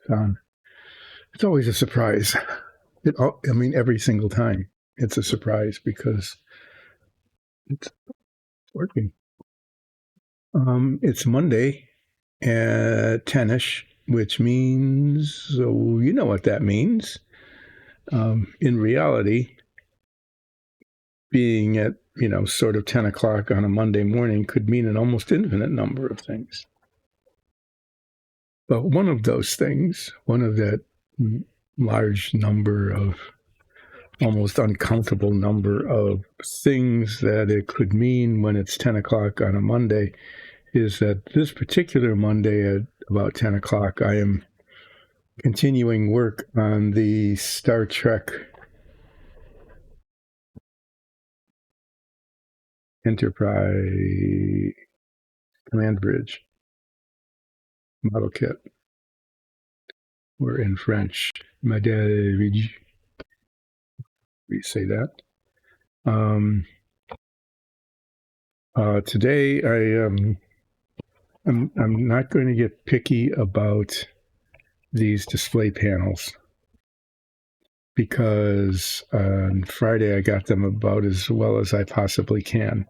on. It's always a surprise. Every single time it's a surprise because it's working. It's Monday at 10ish, which means, so you know what that means. In reality, being at, sort of 10 o'clock on a Monday morning could mean an almost infinite number of things. But one of those things, one of that large number of, almost uncountable number of things that it could mean when it's 10 o'clock on a Monday, is that this particular Monday at about 10 o'clock, I am continuing work on the Star Trek Enterprise Command Bridge model kit, or in French, Modèle Ridge. We say that. Today, I'm not going to get picky about these display panels because on Friday I got them about as well as I possibly can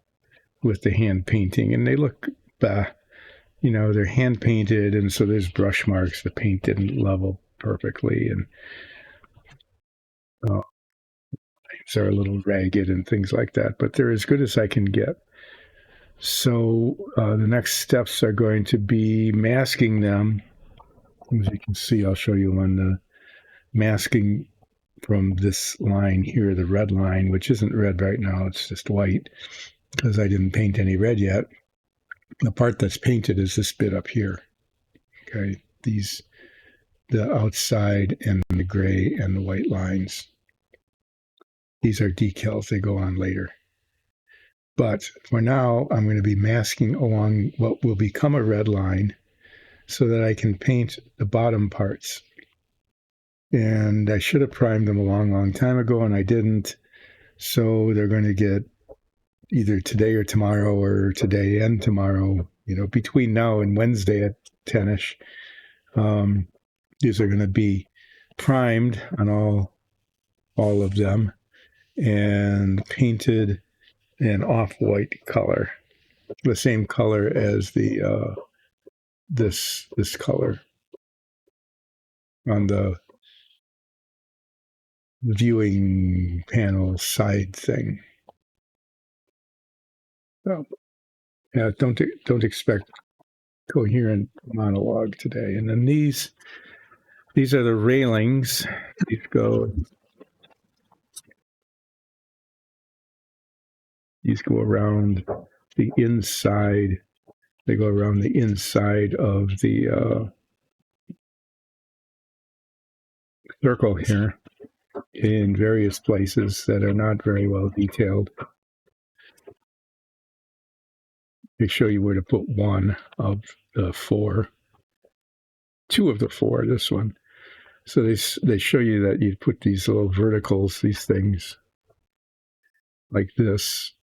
with the hand painting, and they look, they're hand painted, and so there's brush marks. The paint didn't level perfectly, and lines are a little ragged and things like that, but they're as good as I can get. So the next steps are going to be masking them. As you can see, I'll show you on the masking from this line here, the red line, which isn't red right now, it's just white because I didn't paint any red yet. The part that's painted is this bit up here. Okay, the outside and the gray and the white lines. These are decals, they go on later. But for now, I'm going to be masking along what will become a red line so that I can paint the bottom parts. And I should have primed them a long time ago, and I didn't. So they're going to get either today or tomorrow, or today and tomorrow, between now and Wednesday at 10ish. These are going to be primed on all of them and painted an off-white color, the same color as the this color on the viewing panel side thing. So, yeah, don't expect coherent monologue today. And then these are the railings. These go around the inside. They go around the inside of the circle here in various places that are not very well detailed. They show you where to put one of the four, two of the four, this one. So they show you that you put these little verticals, these things like this,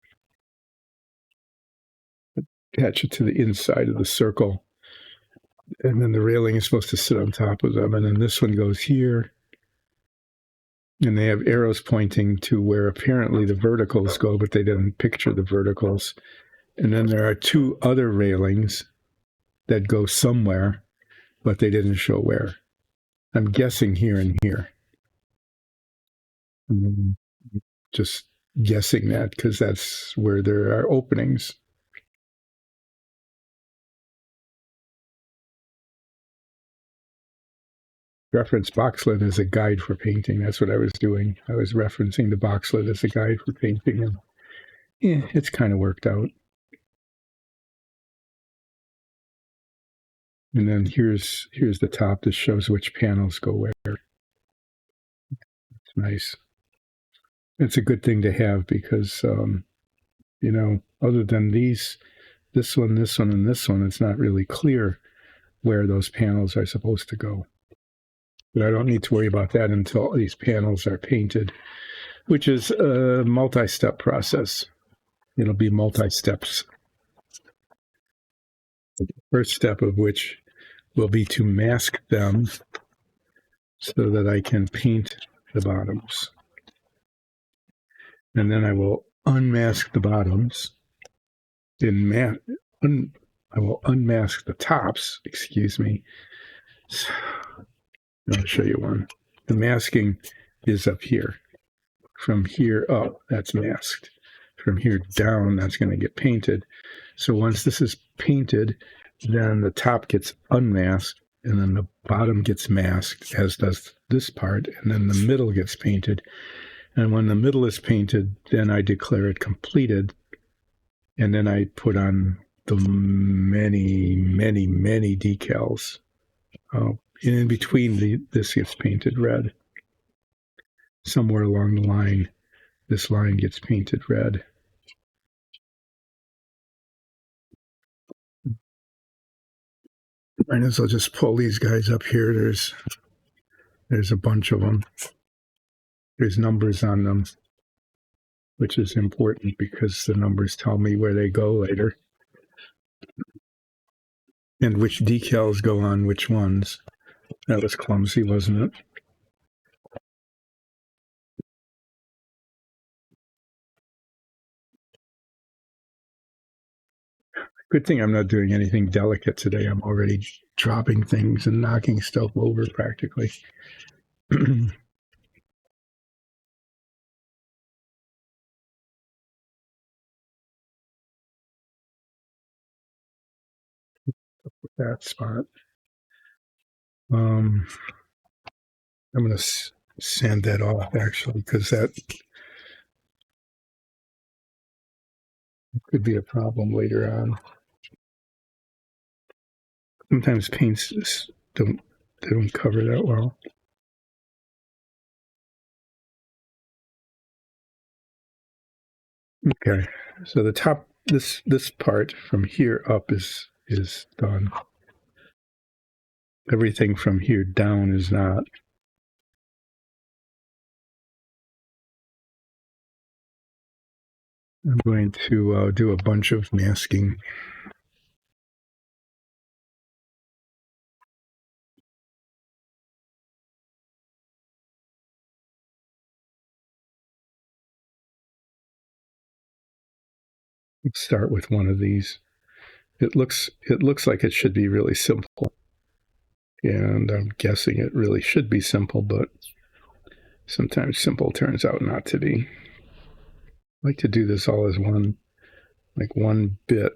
attach it to the inside of the circle, and then the railing is supposed to sit on top of them. And then this one goes here, and they have arrows pointing to where apparently the verticals go, but they didn't picture the verticals. And then there are two other railings that go somewhere, but they didn't show where. I'm guessing here and here. Just guessing that because that's where there are openings. Reference Boxlet as a guide for painting. That's what I was doing. I was referencing the Boxlet as a guide for painting, and it's kind of worked out. And then here's the top. This shows which panels go where. It's nice. It's a good thing to have because, other than this one, and this one, it's not really clear where those panels are supposed to go. But I don't need to worry about that until these panels are painted, which is a multi-step process. It'll be multi-steps. The first step of which will be to mask them so that I can paint the bottoms. And then I will unmask the bottoms. I will unmask the tops, excuse me. I'll show you one. The masking is up here. From here up, that's masked. From here down, that's going to get painted. So once this is painted, then the top gets unmasked, and then the bottom gets masked, as does this part, and then the middle gets painted. And when the middle is painted, then I declare it completed, and then I put on the many, many, many decals. And in between, this gets painted red. Somewhere along the line, this line gets painted red. I guess I'll just pull these guys up here. There's a bunch of them. There's numbers on them, which is important because the numbers tell me where they go later. And which decals go on which ones. That was clumsy, wasn't it? Good thing I'm not doing anything delicate today. I'm already dropping things and knocking stuff over practically. That spot. I'm going to sand that off actually, because that could be a problem later on. Sometimes paints don't cover that well. Okay, so the top, this part from here up is done. Everything from here down is not. I'm going to do a bunch of masking. Let's start with one of these. It looks like it should be really simple, and I'm guessing it really should be simple, but sometimes simple turns out not to be. I like to do this all as one bit.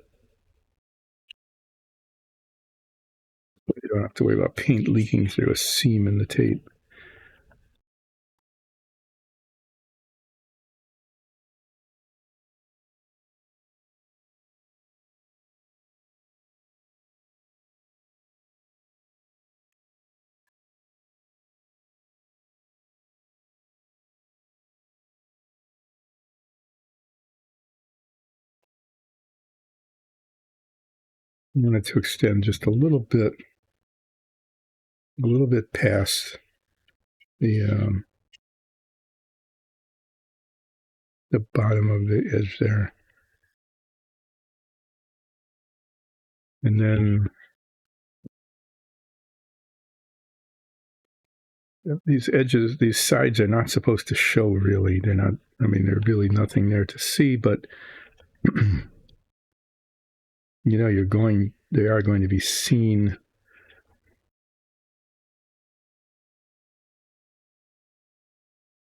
You don't have to worry about paint leaking through a seam in the tape. I wanted to extend just a little bit past the bottom of the edge there. And then these edges, these sides are not supposed to show really. They're not, I mean, there's really nothing there to see, but you know, they are going to be seen.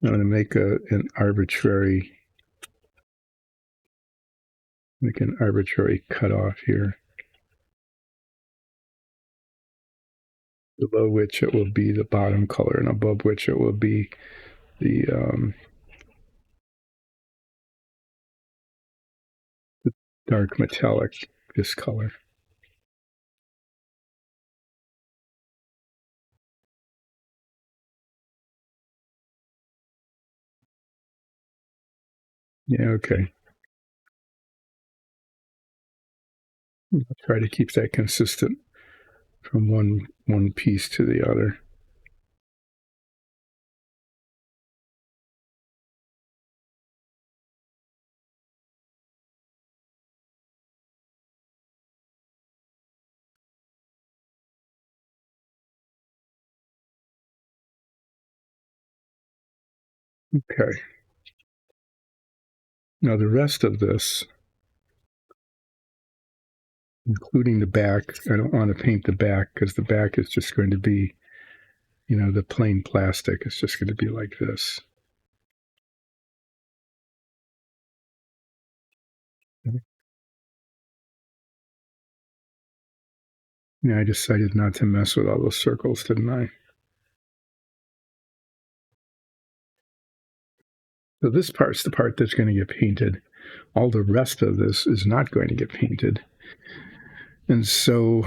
I'm going to make an arbitrary cutoff here, below which it will be the bottom color, and above which it will be the dark metallic, this color. Yeah, okay. I'll try to keep that consistent from one piece to the other. Okay. Now the rest of this, including the back, I don't want to paint the back because the back is just going to be, the plain plastic. It's just going to be like this. Yeah, I decided not to mess with all those circles, didn't I? So this part's the part that's going to get painted. All the rest of this is not going to get painted. And so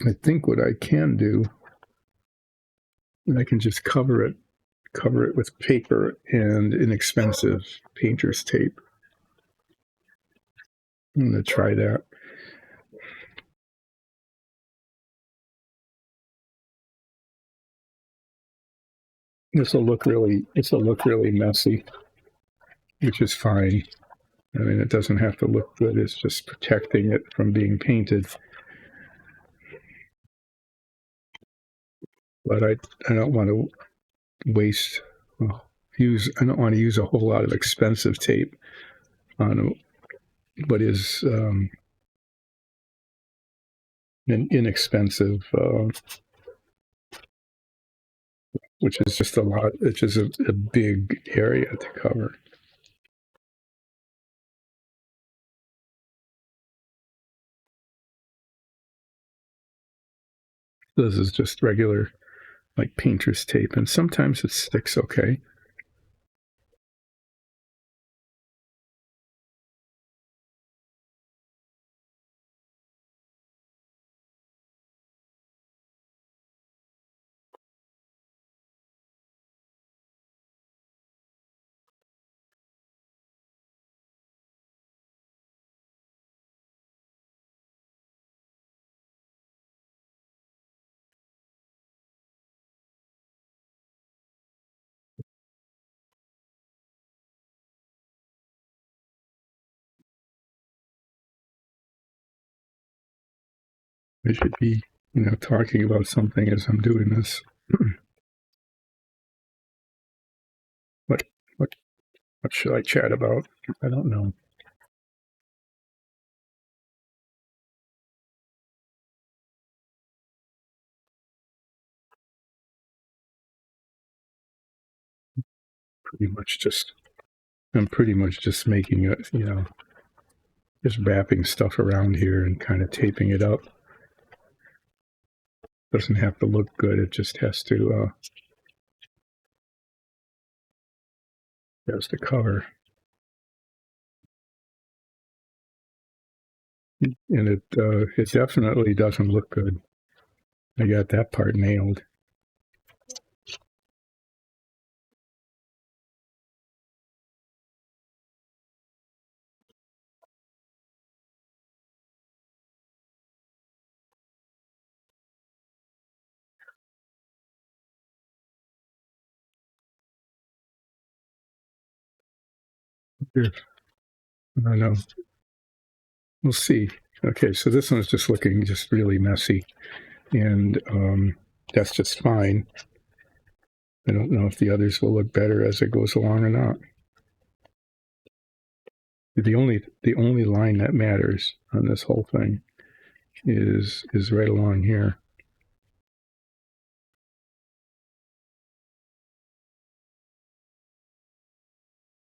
I think what I can do, I can just cover it with paper and inexpensive painter's tape. I'm going to try that. This will look really messy, which is fine. I mean, it doesn't have to look good. It's just protecting it from being painted. But I don't want to waste, I don't want to use a whole lot of expensive tape on what is an inexpensive, which is just a lot, which is a big area to cover. This is just regular, like painter's tape, and sometimes it sticks okay. I should be, talking about something as I'm doing this. what, what, what should I chat about? I don't know. I'm pretty much just making it, just wrapping stuff around here and kind of taping it up. Doesn't have to look good. It just has to cover. And it definitely doesn't look good. I got that part nailed. Here, I don't know. We'll see. Okay, so this one's just looking just really messy, and that's just fine. I don't know if the others will look better as it goes along or not. The only line that matters on this whole thing is right along here.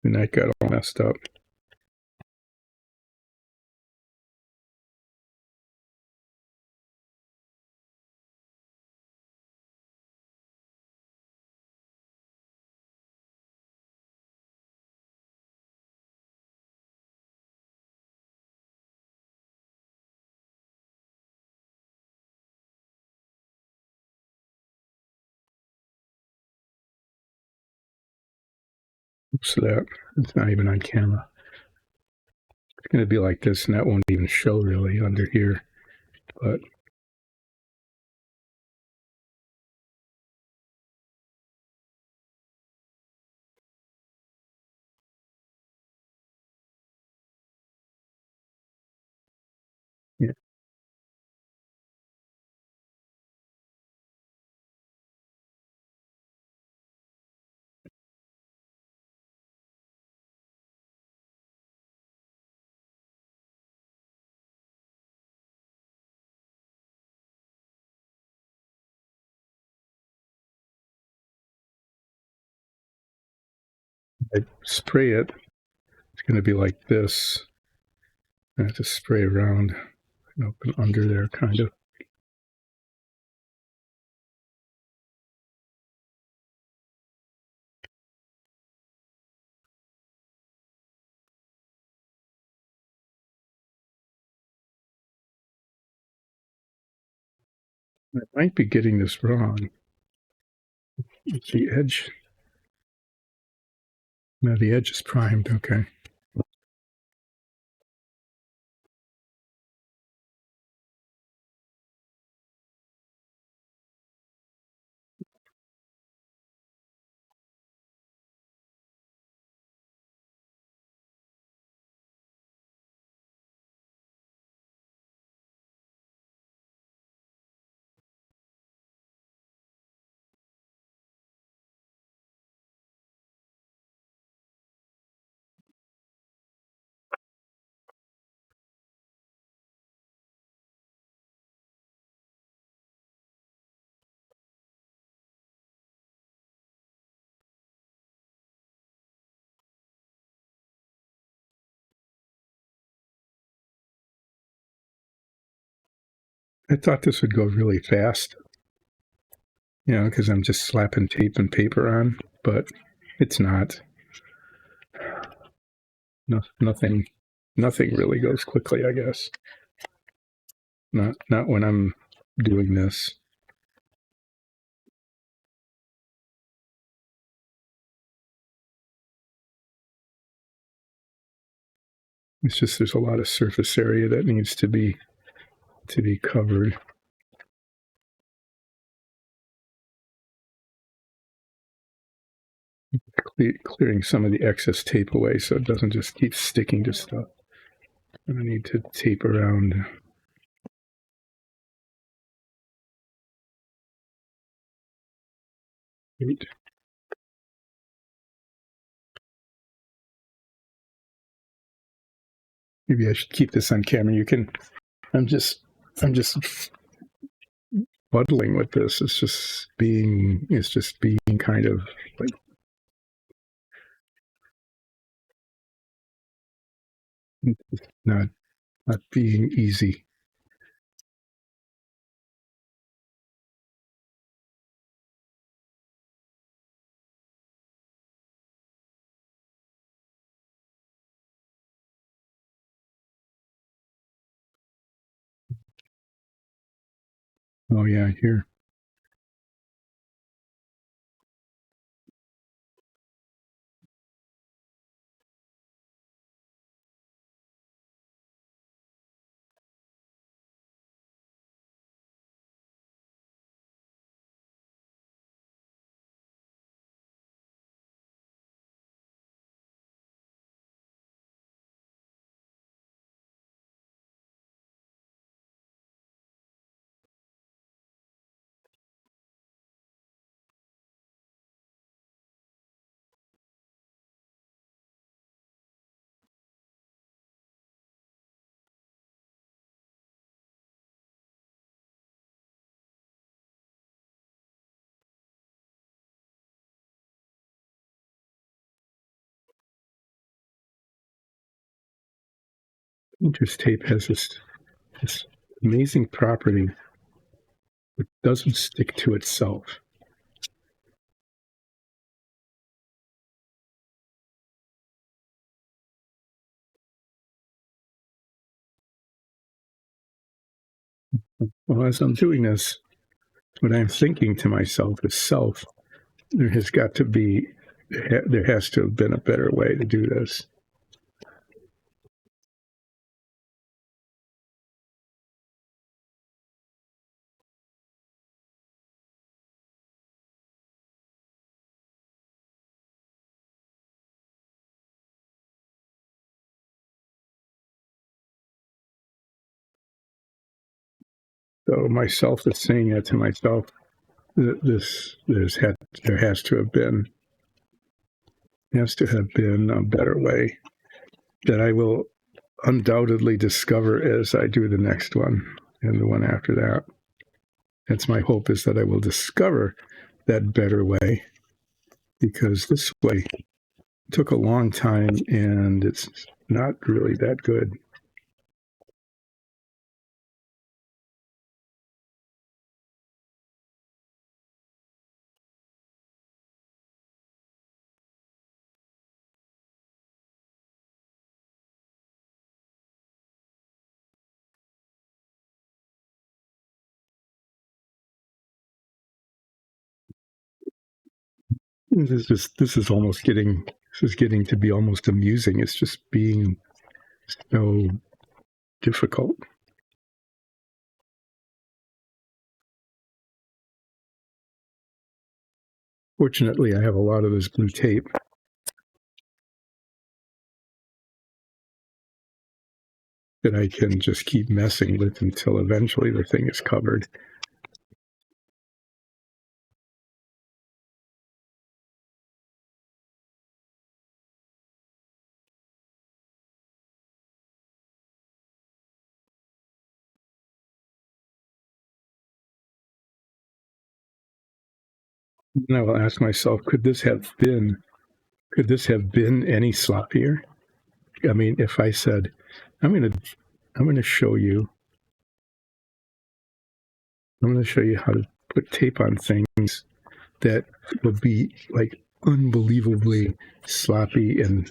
And that got all messed up. So that it's not even on camera. It's going to be like this, and that won't even show really under here. But yeah, I spray it, it's going to be like this. I have to spray around and open under there, kind of. I might be getting this wrong. It's the edge. No, the edge is primed. Okay. I thought this would go really fast, because I'm just slapping tape and paper on, but it's not. No, nothing really goes quickly, I guess. Not when I'm doing this. It's just there's a lot of surface area that needs to be covered. Clearing some of the excess tape away so it doesn't just keep sticking to stuff. And I need to tape around. Great. Maybe I should keep this on camera. I'm just fuddling with this. It's just being kind of like not being easy. Oh yeah, here. Interest tape has this amazing property. It doesn't stick to itself. Well, as I'm doing this, what I'm thinking to myself is self. There has to have been a better way to do this. So myself is saying that to myself. There has to have been a better way that I will undoubtedly discover as I do the next one and the one after that. That's my hope, is that I will discover that better way, because this way took a long time, and it's not really that good. This is almost getting to be almost amusing. It's just being so difficult. Fortunately, I have a lot of this blue tape. That I can just keep messing with until eventually the thing is covered. And I will ask myself, could this have been any sloppier? I mean, if I said, I'm going to show you how to put tape on things that will be like unbelievably sloppy and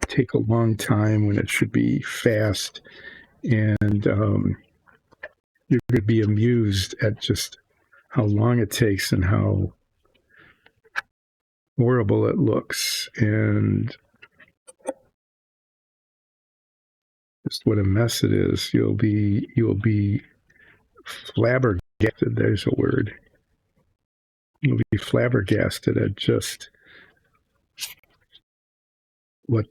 take a long time when it should be fast, and you're going to be amused at just how long it takes and how horrible it looks, and just what a mess it is. You'll be flabbergasted. There's a word. You'll be flabbergasted at just what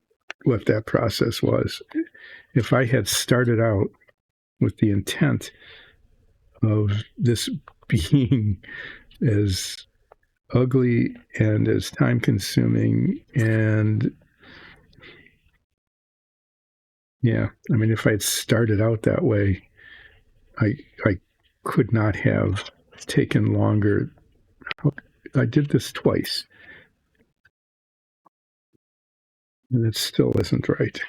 that process was. If I had started out with the intent of this being as ugly and as time consuming, and yeah, I mean, if I'd started out that way, I could not have taken longer. I did this twice, and it still isn't right.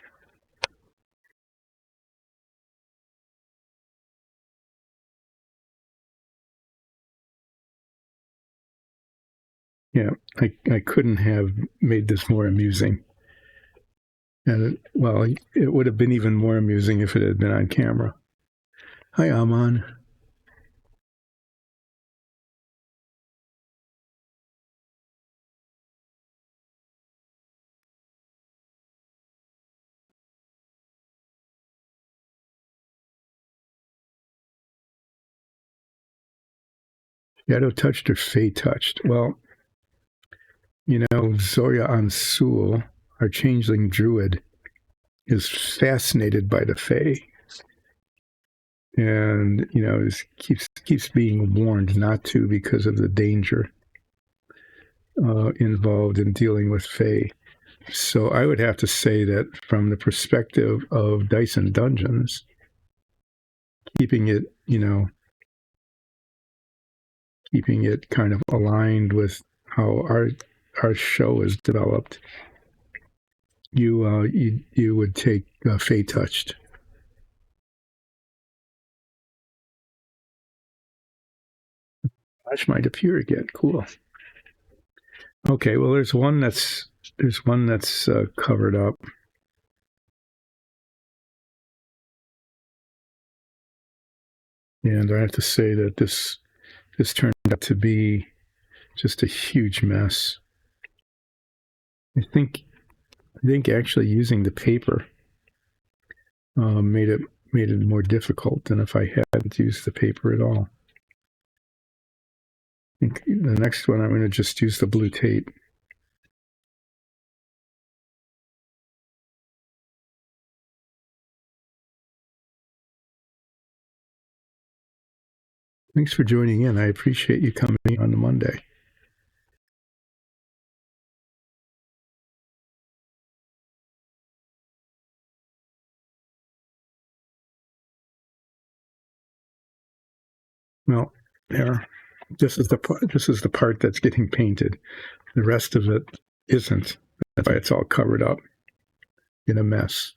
Yeah, I couldn't have made this more amusing. And it would have been even more amusing if it had been on camera. Hi, Aman. Shadow touched or Fey touched? Well, Zoya Ansul, our changeling druid, is fascinated by the Fey, and keeps being warned not to because of the danger involved in dealing with Fey. So I would have to say that from the perspective of Dice and Dungeons, keeping it kind of aligned with how our show is developed, you would take Fey touched. Flash might appear again. Cool. Okay, well, there's one that's covered up. And I have to say that this turned out to be just a huge mess. I think actually using the paper made it more difficult than if I hadn't used the paper at all. I think the next one I'm going to just use the blue tape. Thanks for joining in. I appreciate you coming on the Monday. Well, there. This is the part that's getting painted. The rest of it isn't. That's why it's all covered up in a mess.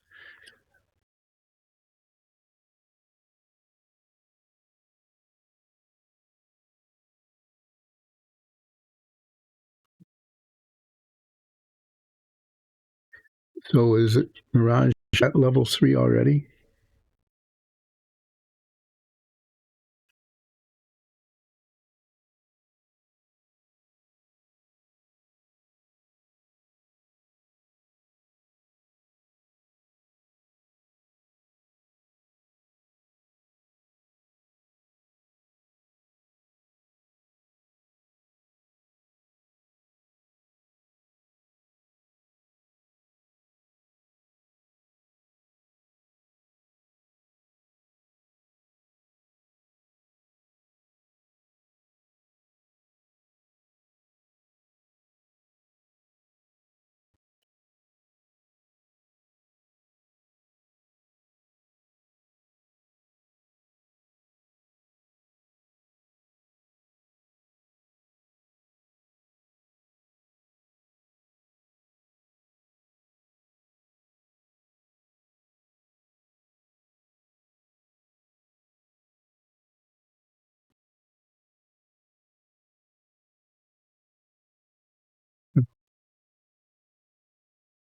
So is it Mirage at level 3 already?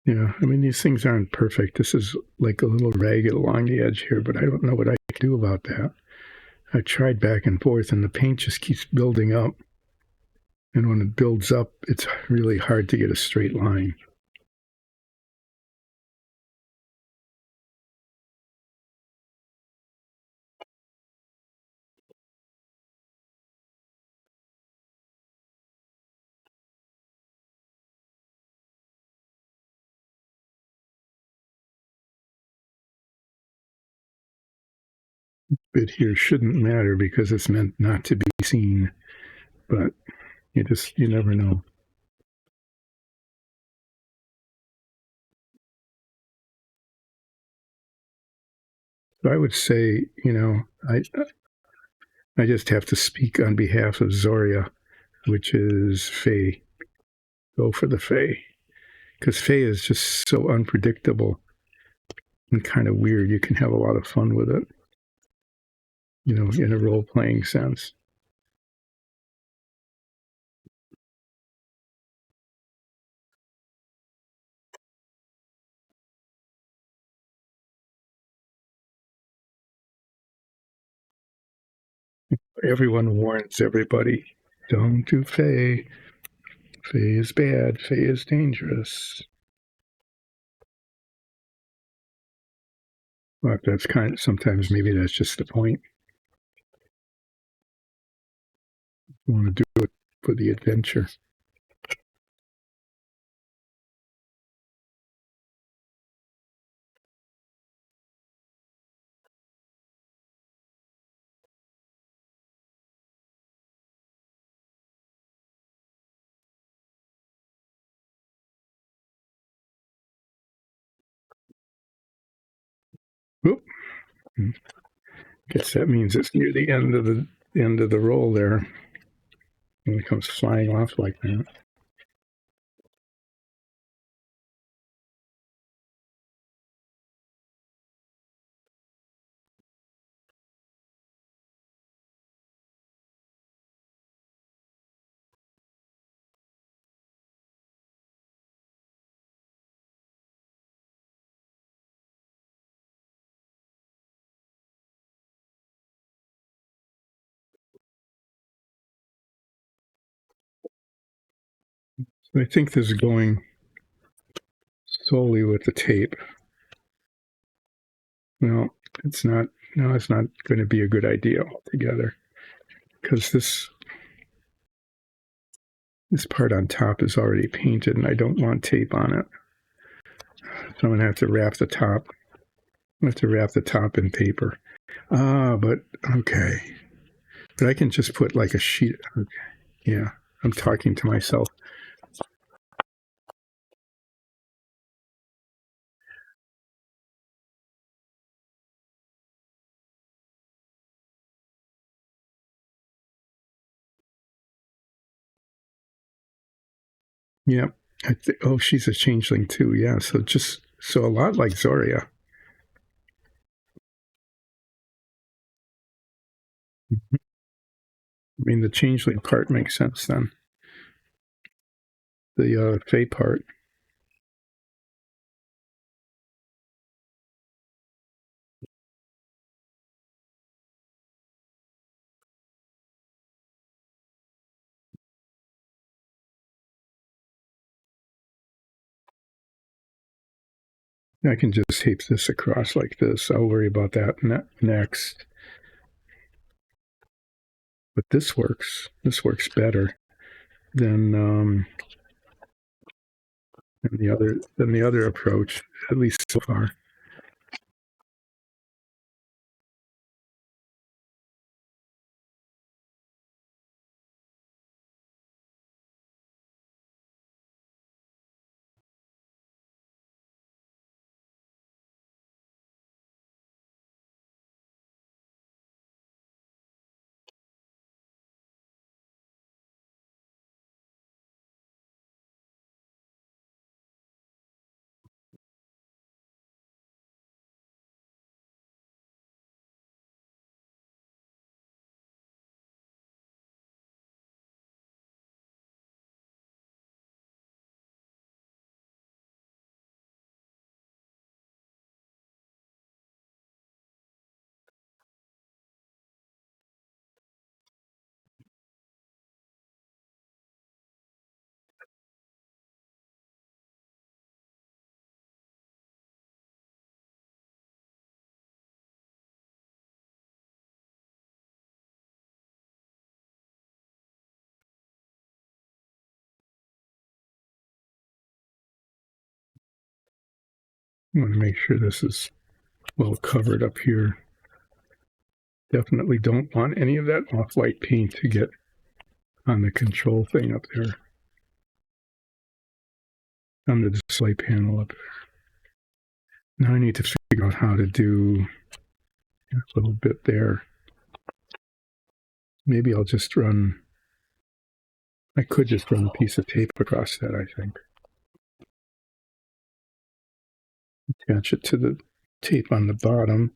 Yeah, I mean, these things aren't perfect. This is like a little ragged along the edge here, but I don't know what I can do about that. I tried back and forth, and the paint just keeps building up. And when it builds up, it's really hard to get a straight line. Bit here shouldn't matter because it's meant not to be seen, but you never know. So I would say, I just have to speak on behalf of Zoria, which is Fae. Go for the Fae. Because Fae is just so unpredictable and kind of weird. You can have a lot of fun with it, in a role playing sense. Everyone warns everybody, don't do Fae. Fae is bad. Fae is dangerous. But that's sometimes maybe that's just the point. You want to do it for the adventure. Oop. Guess that means it's near the end of the roll there. When it comes flying off like that. So I think this is going solely with the tape. Well, it's not. No, it's not going to be a good idea altogether because this part on top is already painted, and I don't want tape on it. So I'm going to have to wrap the top. I have to wrap the top in paper. But okay. But I can just put like a sheet. Okay. Yeah, I'm talking to myself. Yep. Oh, she's a changeling too. Yeah. So a lot like Zoria. I mean, the changeling part makes sense then. The Fae part. I can just tape this across like this. I'll worry about that next. But this works. This works better than the other approach, at least so far. I want to make sure this is well covered up here. Definitely don't want any of that off-white paint to get on the control thing up there, on the display panel up there. Now I need to figure out how to do a little bit there. Maybe I'll just I could just run a piece of tape across that, I think. Attach it to the tape on the bottom.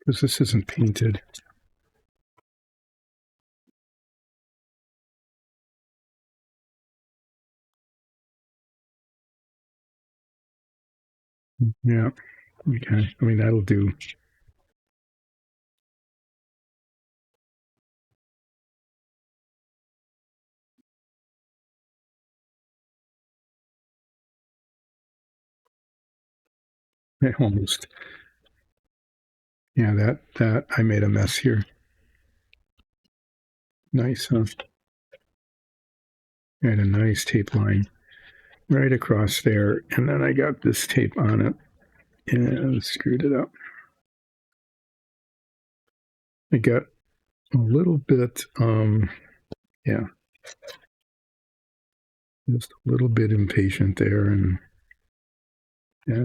Because this isn't painted. Yeah, okay. I mean, that'll do. Almost. Yeah, that I made a mess here. Nice, huh? I had a nice tape line right across there, and then I got this tape on it and screwed it up. I got a little bit, yeah, just a little bit impatient there, and yeah,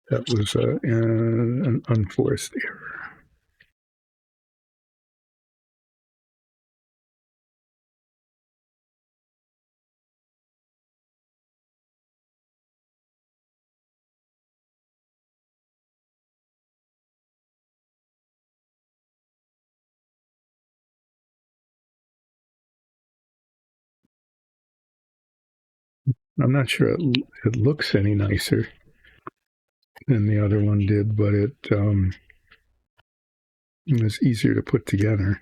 that was an unforced error. I'm not sure it looks any nicer than the other one did, but it was easier to put together.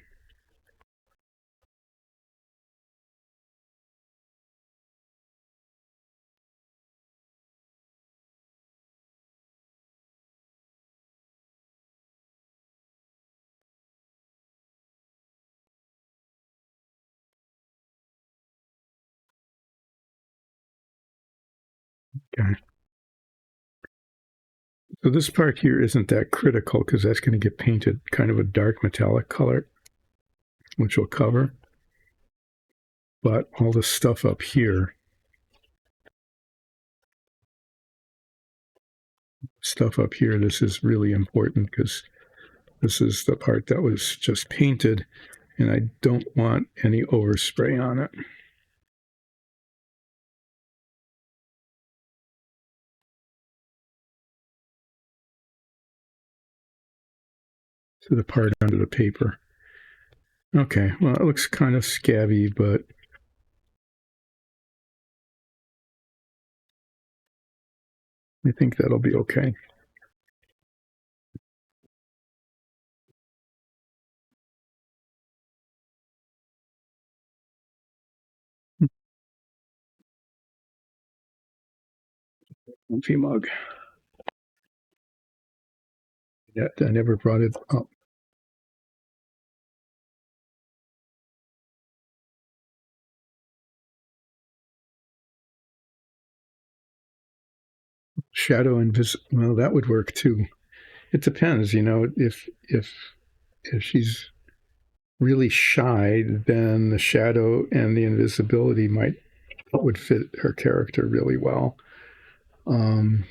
Okay. So this part here isn't that critical because that's going to get painted kind of a dark metallic color, which will cover. But all this stuff up here, this is really important because this is the part that was just painted, and I don't want any overspray on it. To the part under the paper. Okay, well, it looks kind of scabby, but I think that'll be okay. Comfy mug. Yeah, I never brought it up. Shadow well, that would work too. It depends, if she's really shy, then the shadow and the invisibility would fit her character really well. Um,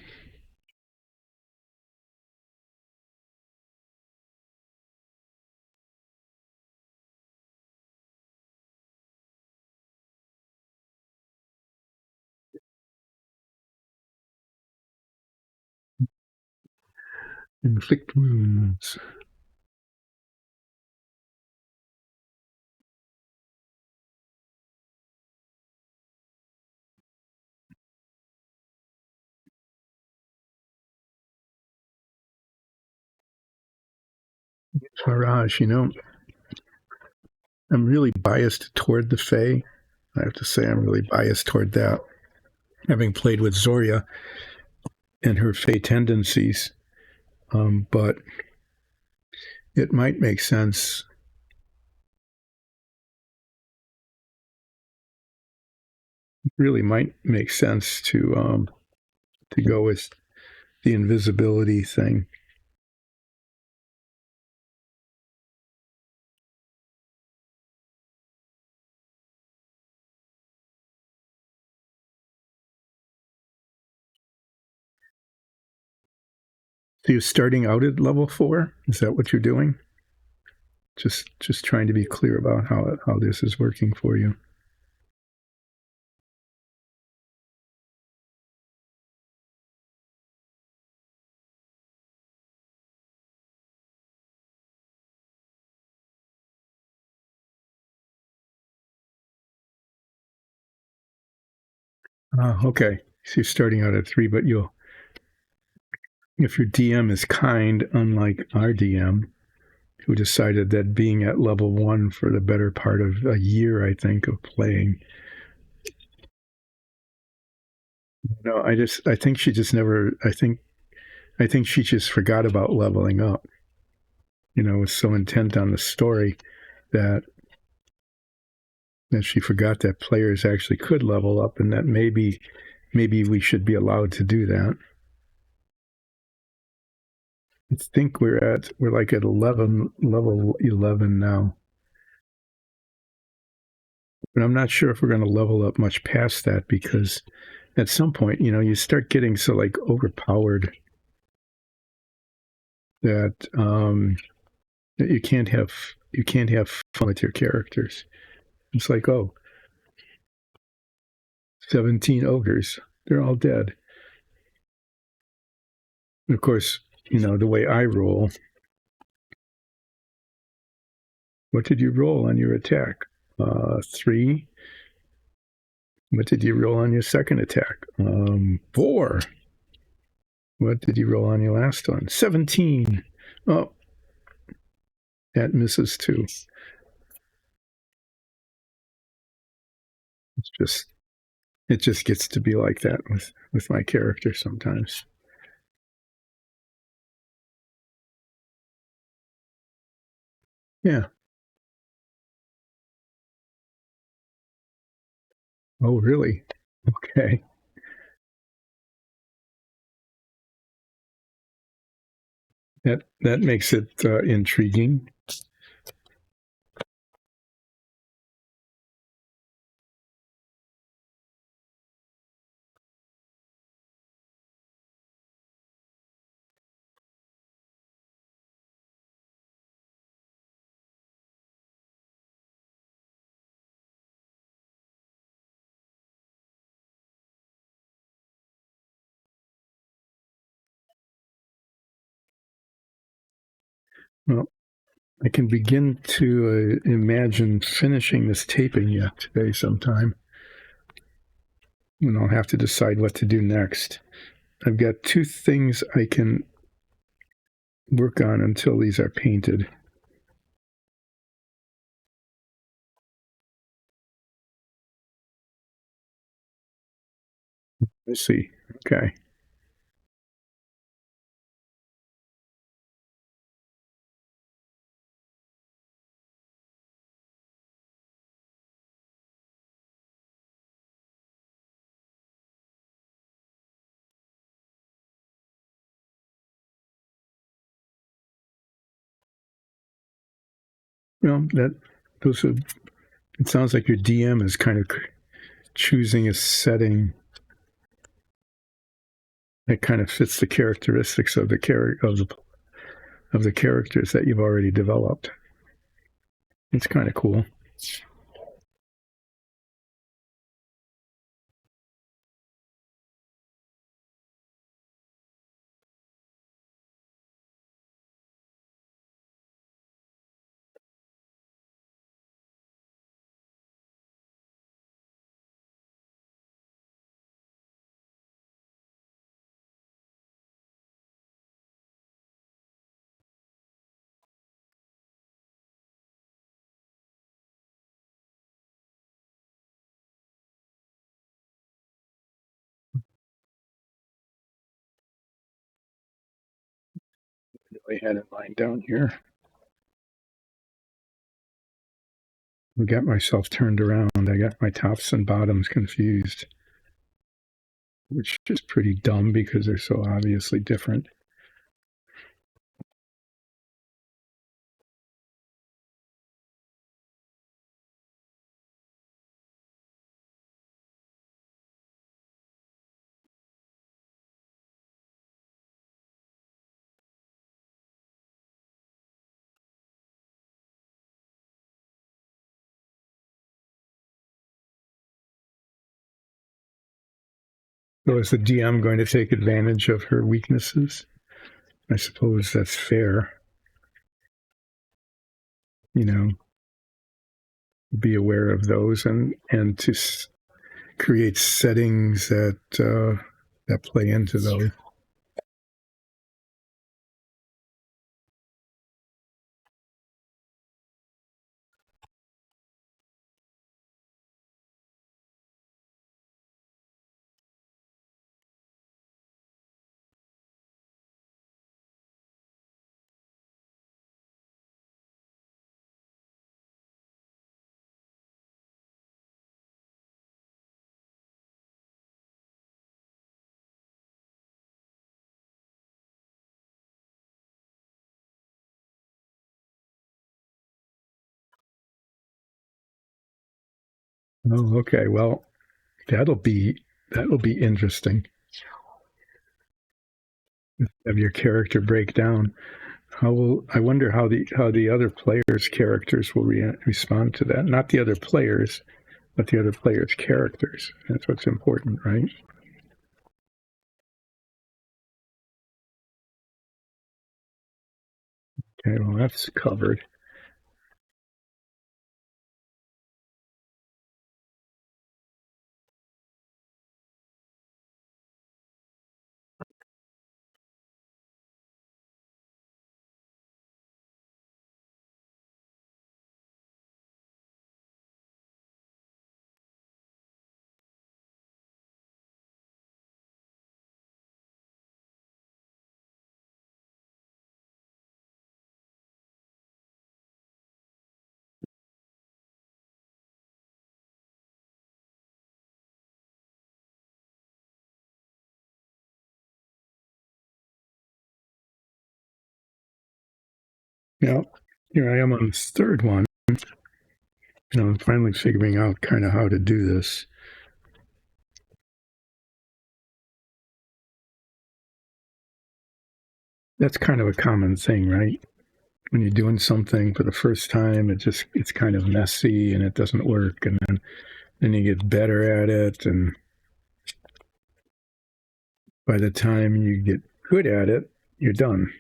inflict wounds. Farage, I'm really biased toward the Fae. I have to say, I'm really biased toward that. Having played with Zoria and her Fae tendencies, but it might make sense. Really, might make sense to go with the invisibility thing. So you're starting out at level 4? Is that what you're doing? Just trying to be clear about how this is working for you. Okay. So you're starting out at 3, but if your DM is kind, unlike our DM, who decided that being at level 1 for the better part of a year, I think, of playing. No, I think she just never, I think she just forgot about leveling up. Was so intent on the story that she forgot that players actually could level up, and that maybe we should be allowed to do that. I think we're like at level 11 now. But I'm not sure if we're going to level up much past that, because at some point, you start getting so like overpowered that that you can't have fun with your characters. It's like, 17 ogres, they're all dead. And of course, the way I roll. What did you roll on your attack? 3. What did you roll on your second attack? 4. What did you roll on your last one? 17. Oh, that misses too. It just gets to be like that with my character sometimes. Yeah. Oh, really? Okay. That makes it intriguing. Well, I can begin to imagine finishing this taping yet today sometime. And I'll have to decide what to do next. I've got two things I can work on until these are painted. I see. Okay. Well, those are. It sounds like your DM is kind of choosing a setting that kind of fits the characteristics of the characters that you've already developed. It's kind of cool. I had it lined down here. I got myself turned around. I got my tops and bottoms confused, which is pretty dumb because they're so obviously different. So is the DM going to take advantage of her weaknesses? I suppose that's fair. You know, be aware of those and to create settings that play into those. Oh, okay. Well, that'll be interesting. Have your character break down. I wonder how the other players' characters will respond to that. Not the other players, but the other players' characters. That's what's important, right? Okay, well, that's covered. Now, here I am on this third one. I'm finally figuring out kind of how to do this. That's kind of a common thing, right? When you're doing something for the first time, it's kind of messy and it doesn't work, and then you get better at it, and by the time you get good at it, you're done.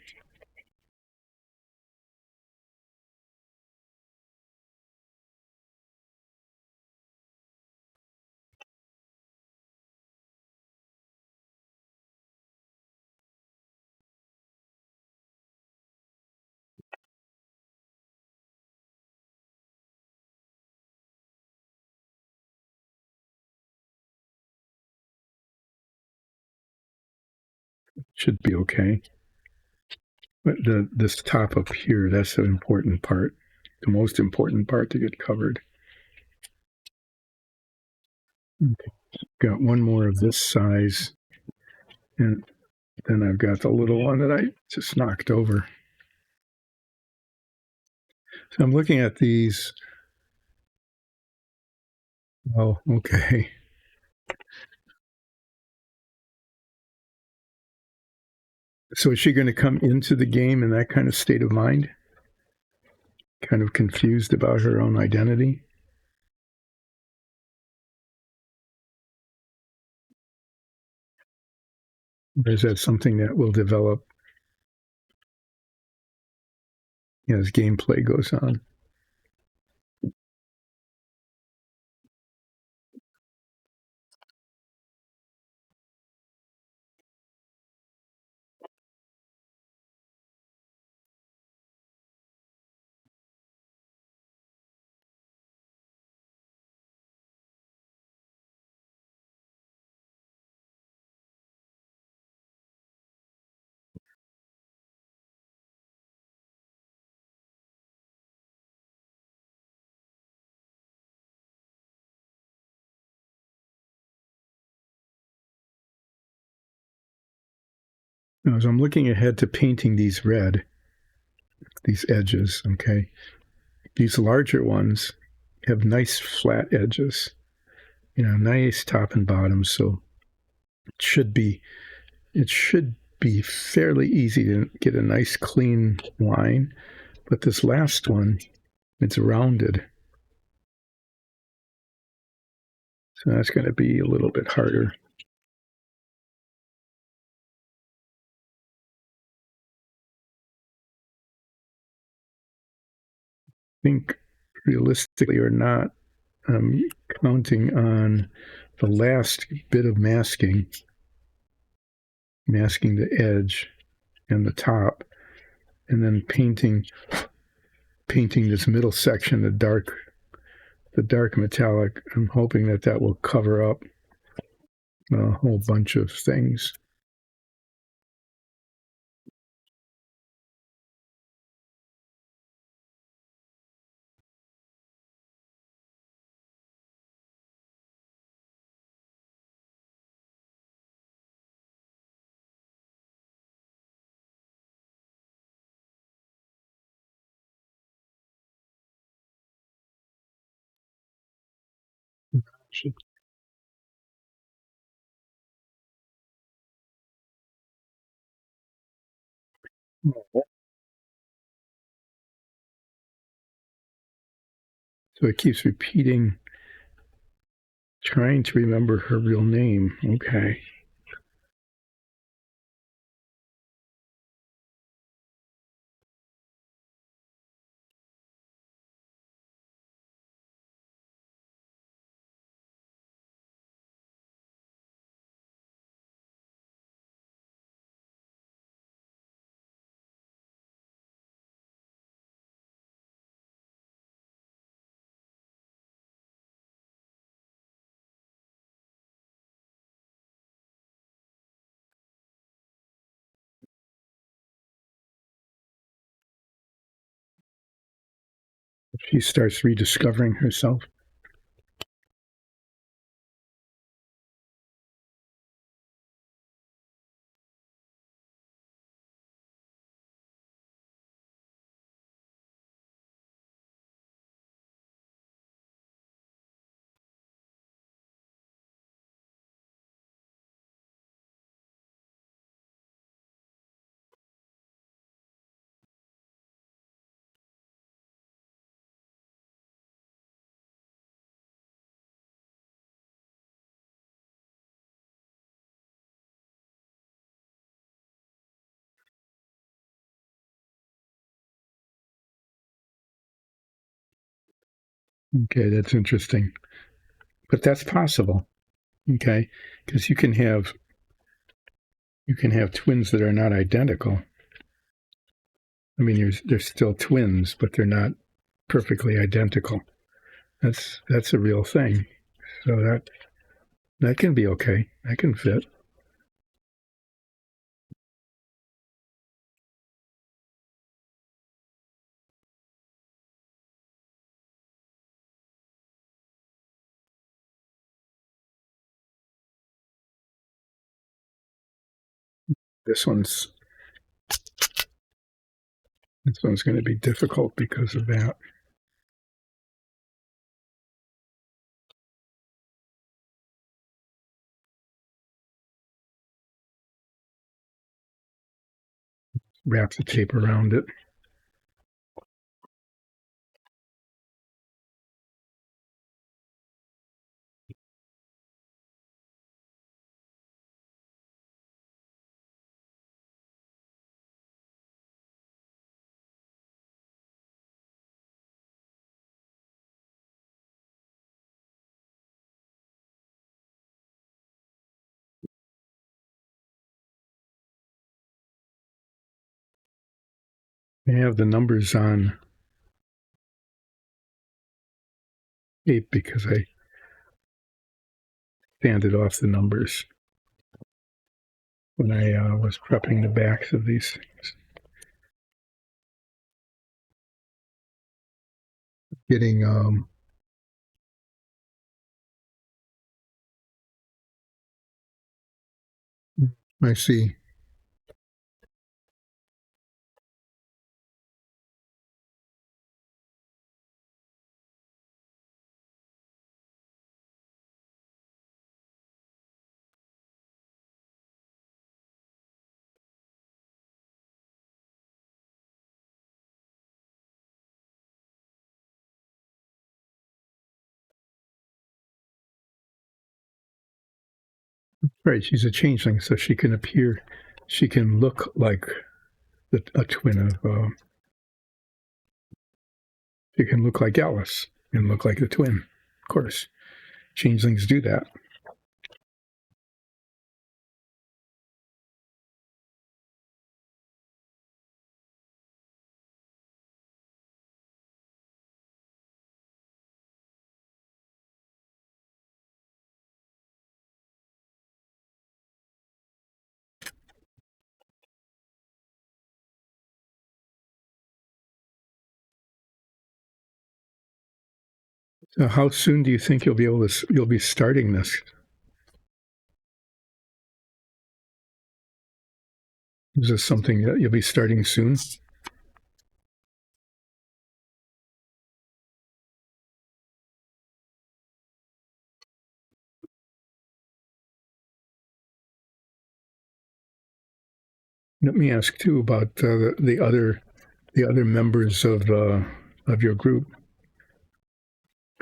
Should be okay. But this top up here, that's an important part, the most important part to get covered. Okay. Got one more of this size, and then I've got the little one that I just knocked over. So I'm looking at these. Oh, okay. So is she going to come into the game in that kind of state of mind? Kind of confused about her own identity? Or is that something that will develop as gameplay goes on? Now, as I'm looking ahead to painting these red, these edges, okay, these larger ones have nice flat edges, nice top and bottom. So it should be fairly easy to get a nice clean line. But this last one, it's rounded. So that's going to be a little bit harder. I think realistically or not, I'm counting on the last bit of masking the edge and the top, and then painting this middle section, the dark metallic. I'm hoping that will cover up a whole bunch of things. So it keeps repeating, trying to remember her real name. Okay. She starts rediscovering herself. Okay, that's interesting. But that's possible. Okay, because you can have twins that are not identical. I mean, they're still twins, but they're not perfectly identical. That's a real thing. So that can be okay. That can fit. This one's going to be difficult because of that. Wrap the tape around it. I have the numbers on tape because I sanded off the numbers when I was prepping the backs of these things. Getting I see. Right, she's a changeling, so she can appear, she can look like a twin of, she can look like Alice and look like the twin. Of course, changelings do that. So how soon do you think you'll be starting this? Is this something that you'll be starting soon? Let me ask too about the other members of your group.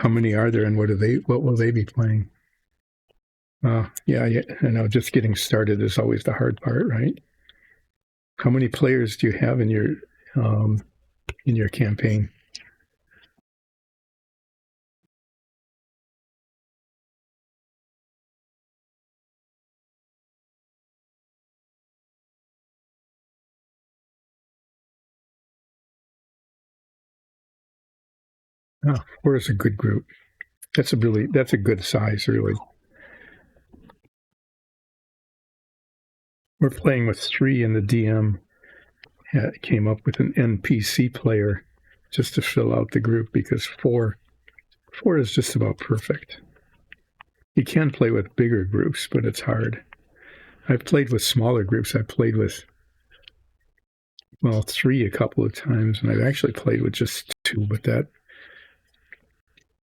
How many are there, and what will they be playing? Yeah, I know. Just getting started is always the hard part, right? How many players do you have in your campaign? Oh, 4 is a good group. That's a good size, really. We're playing with 3, and the DM came up with an NPC player just to fill out the group because 4 is just about perfect. You can play with bigger groups, but it's hard. I've played with smaller groups. I've played with 3 a couple of times, and I've actually played with just 2. But that,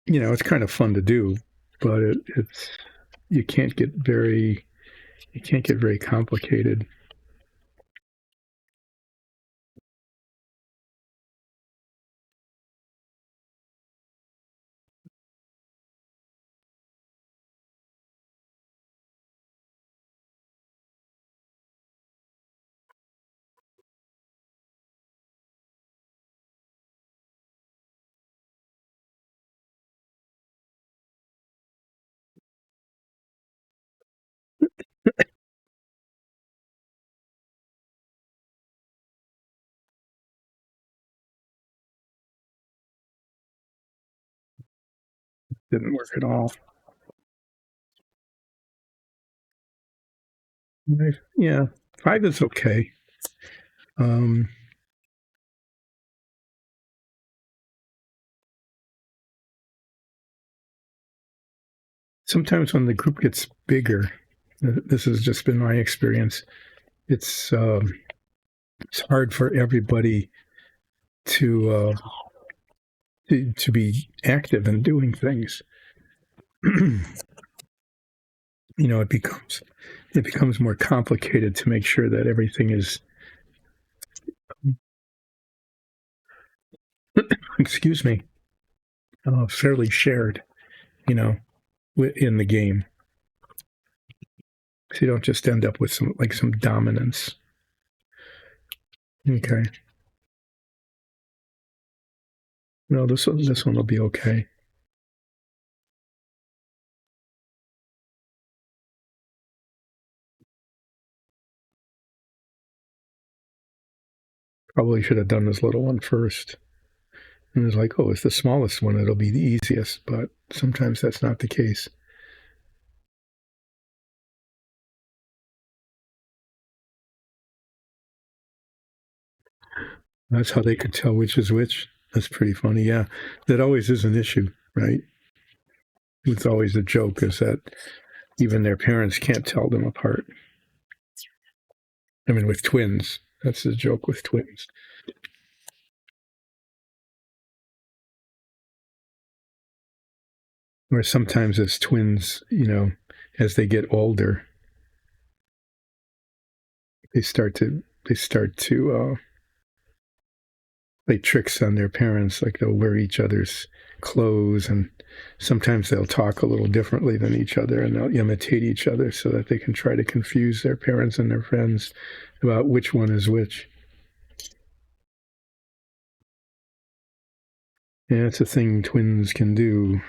it's kind of fun to do, but it's you can't get very complicated. Didn't work at all. Yeah, 5 is okay. Sometimes when the group gets bigger, this has just been my experience, it's hard for everybody to to be active and doing things. It becomes more complicated to make sure that everything is excuse me, fairly shared, you know, in the game. So you don't just end up with some dominance. Okay. No, this one will be okay. Probably should have done this little one first. And it's like, oh, it's the smallest one. It'll be the easiest. But sometimes that's not the case. That's how they could tell which is which. That's pretty funny. Yeah. That always is an issue, right? It's always a joke is that even their parents can't tell them apart. I mean, with twins, that's the joke with twins. Or sometimes as twins, as they get older, they start to play tricks on their parents, like they'll wear each other's clothes, and sometimes they'll talk a little differently than each other, and they'll imitate each other so that they can try to confuse their parents and their friends about which one is which. Yeah, it's a thing twins can do.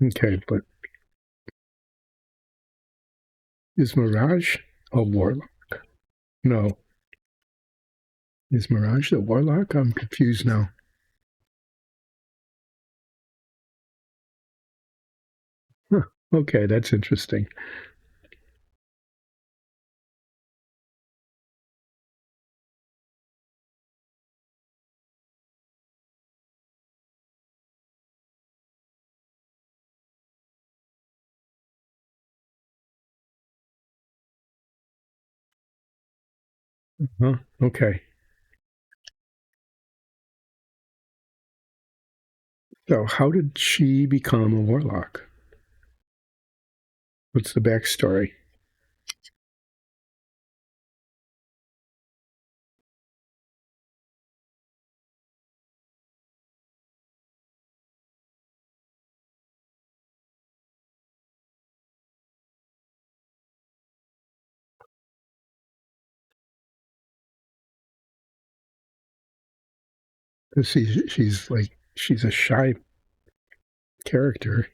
Okay, but is Mirage a warlock? No. Is Mirage the warlock? I'm confused now. Huh. Okay, that's interesting. Huh? Okay. So, how did she become a warlock? What's the backstory? She's a shy character.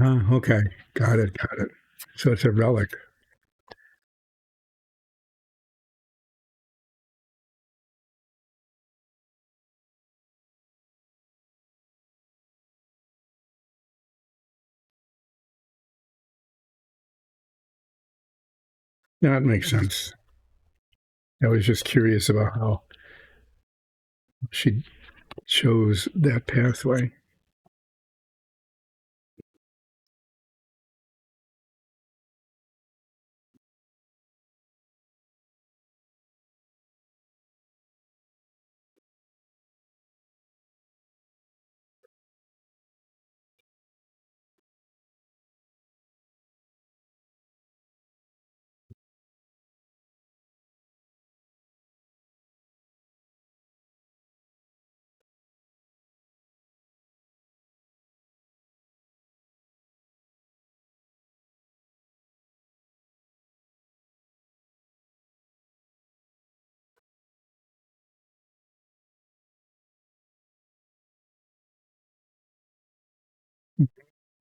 Okay, got it, got it. So it's a relic. Yeah, that makes sense. I was just curious about how she chose that pathway.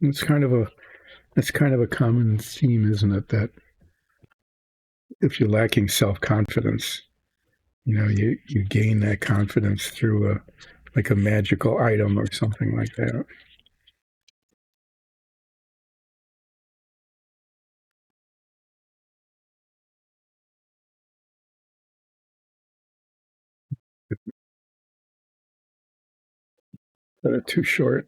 It's kind of a It's kind of a common theme, isn't it? That if you're lacking self confidence, you gain that confidence through a magical item or something like that. But too short.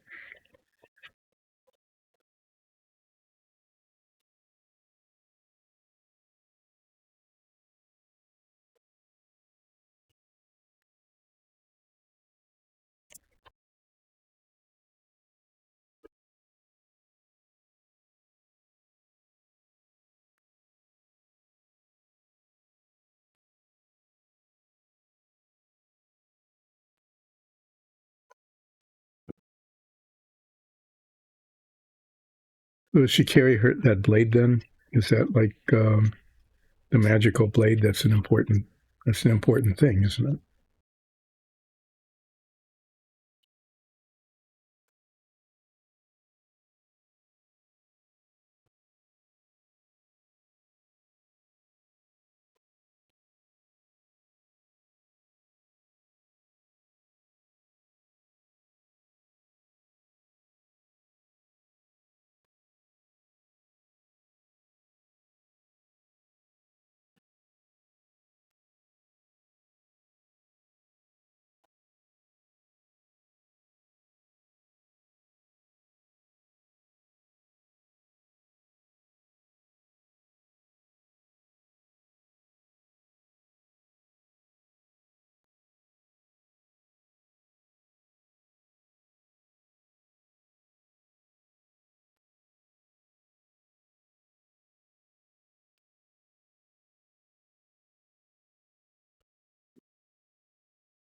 Does she carry that blade then? Is that like the magical blade? That's an important thing, isn't it?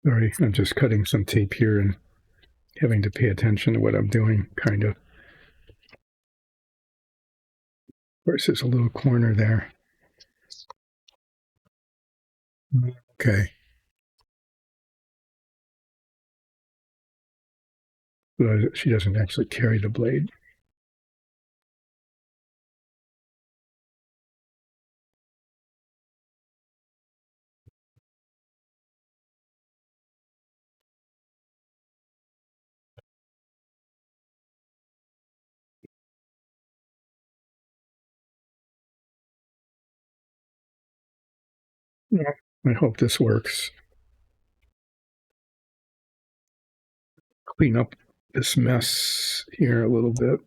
Sorry, I'm just cutting some tape here and having to pay attention to what I'm doing, kind of. Of course, there's a little corner there. Okay. But she doesn't actually carry the blade. Yeah, I hope this works. Clean up this mess here a little bit,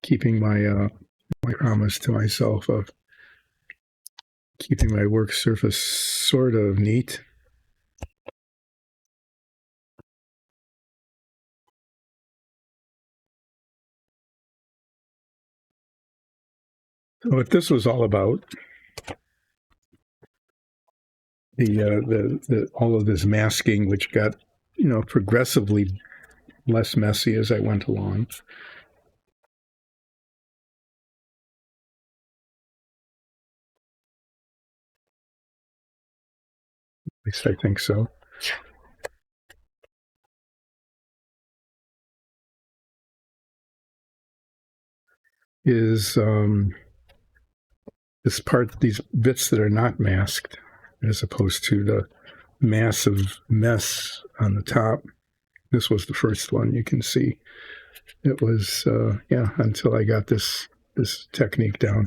keeping my promise to myself of keeping my work surface sort of neat. So what this was all about, the all of this masking, which got progressively less messy as I went along. At least I think so. Is these bits that are not masked, as opposed to the massive mess on the top. This was the first one. You can see it was until I got this technique down.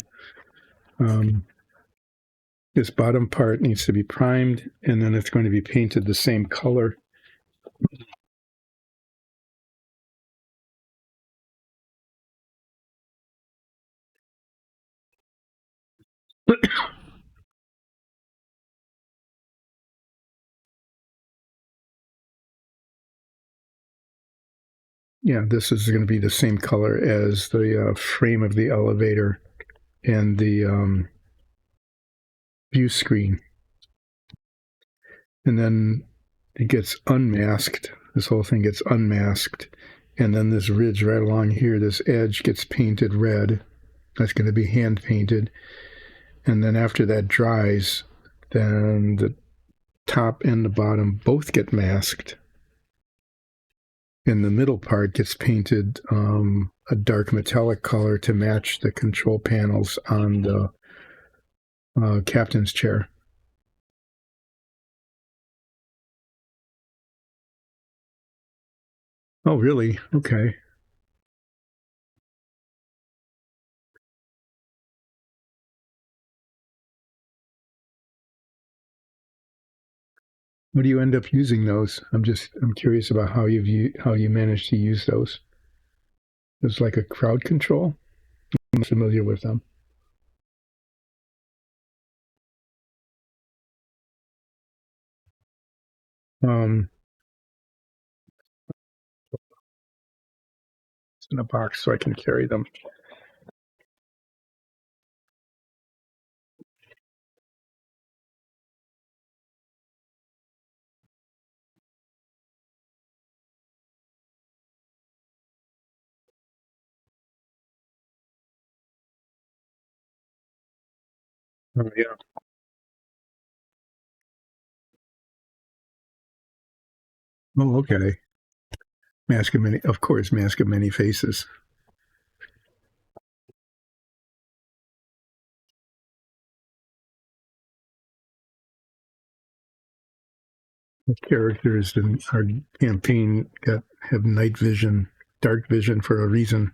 This bottom part needs to be primed, and then it's going to be painted the same color. Yeah, this is going to be the same color as the frame of the elevator and the view screen. And then it gets unmasked. This whole thing gets unmasked. And then this ridge right along here, this edge gets painted red. That's going to be hand painted. And then after that dries, then the top and the bottom both get masked. And the middle part gets painted a dark metallic color to match the control panels on the captain's chair. Oh, really? Okay. What do you end up using those? I'm curious about how you managed to use those. It was like a crowd control. I'm familiar with them. It's in a box so I can carry them. Oh yeah. Oh, okay. Mask of many, of course, mask of many faces. The characters in our campaign have night vision, dark vision for a reason.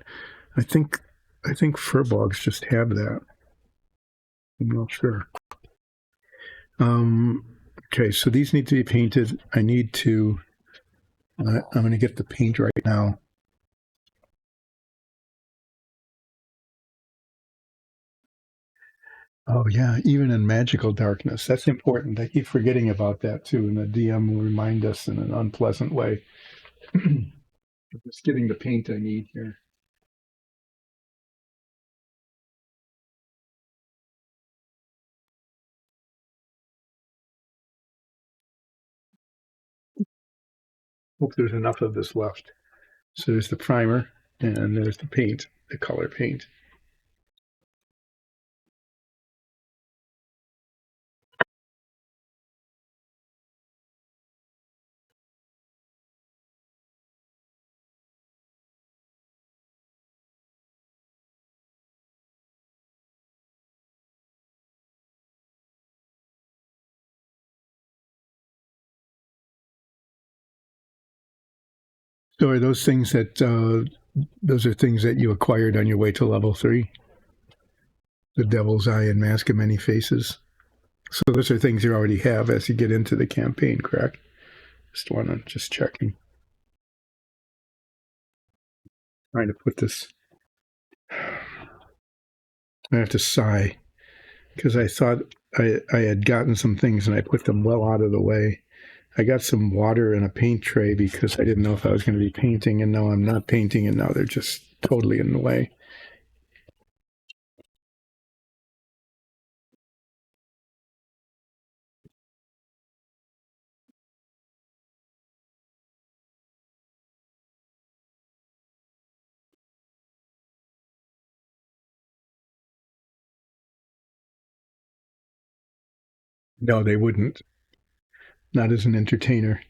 I think furbolgs just have that. I'm not sure. Okay, so these need to be painted. I need to. I'm going to get the paint right now. Oh yeah, even in magical darkness, that's important. I keep forgetting about that too, and the DM will remind us in an unpleasant way. Just getting the paint I need here. Hope there's enough of this left. So there's the primer, and there's the paint, the color paint. So are those things that those are things that you acquired on your way to level 3? The Devil's Eye and Mask of Many Faces. So those are things you already have as you get into the campaign, correct? Just checking. Trying to put this. I have to sigh because I thought I had gotten some things and I put them well out of the way. I got some water in a paint tray because I didn't know if I was going to be painting, and now I'm not painting, and now they're just totally in the way. No, they wouldn't. Not as an entertainer.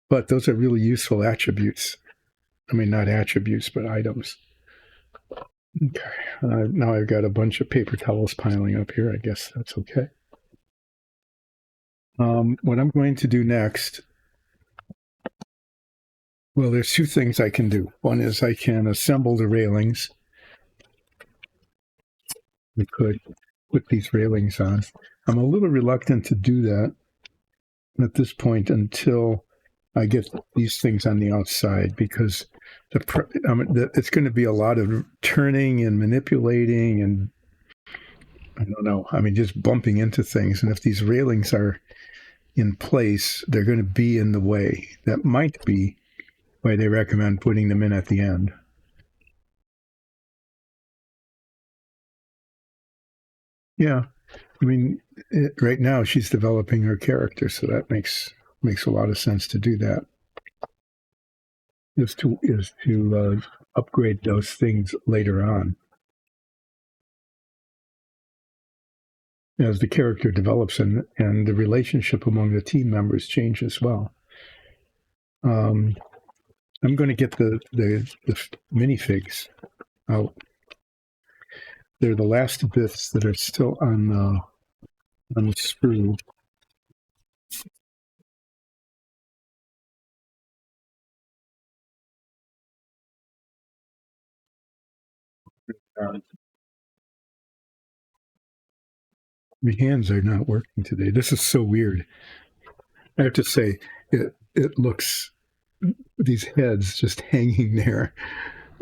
But those are really useful attributes. I mean, not attributes, but items. Okay. Now I've got a bunch of paper towels piling up here. I guess that's okay. What I'm going to do next, well, there's two things I can do. One is I can assemble the railings. we could put these railings on. I'm a little reluctant to do that at this point until I get these things on the outside, because it's going to be a lot of turning and manipulating, and I don't know. I mean, just bumping into things. And if these railings are in place, they're going to be in the way. That might be why they recommend putting them in at the end. Yeah. I mean, right now she's developing her character, so that makes a lot of sense to do that. Is to upgrade those things later on as the character develops and the relationship among the team members change as well. I'm going to get the minifigs out. They're the last bits that are still on the sprue. My hands are not working today. This is so weird. I have to say, it looks, these heads just hanging there.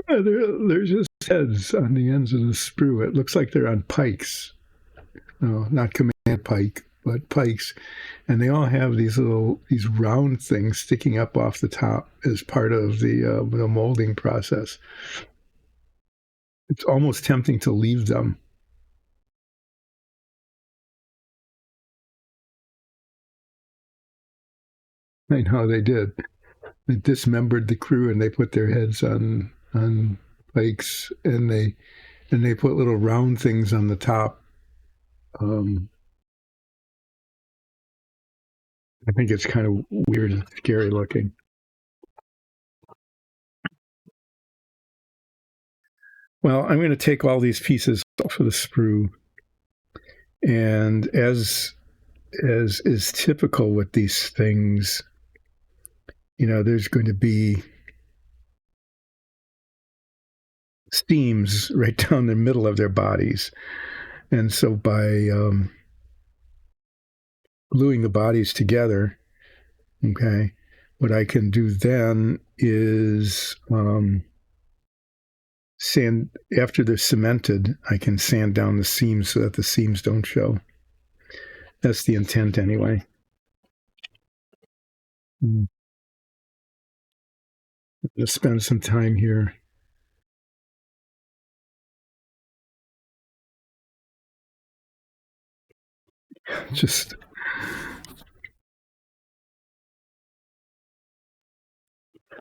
They're just heads on the ends of the sprue. It looks like they're on pikes. No, not command pike, but pikes. And they all have these round things sticking up off the top as part of the molding process. It's almost tempting to leave them. I know they did. They dismembered the crew and they put their heads on pikes, and they put little round things on the top. I think it's kind of weird and scary looking. Well, I'm going to take all these pieces off of the sprue, and as is typical with these things, there's going to be seams right down the middle of their bodies. And so by gluing the bodies together, okay, what I can do then is sand, after they're cemented, I can sand down the seams so that the seams don't show. That's the intent anyway. I'm going to spend some time here. Just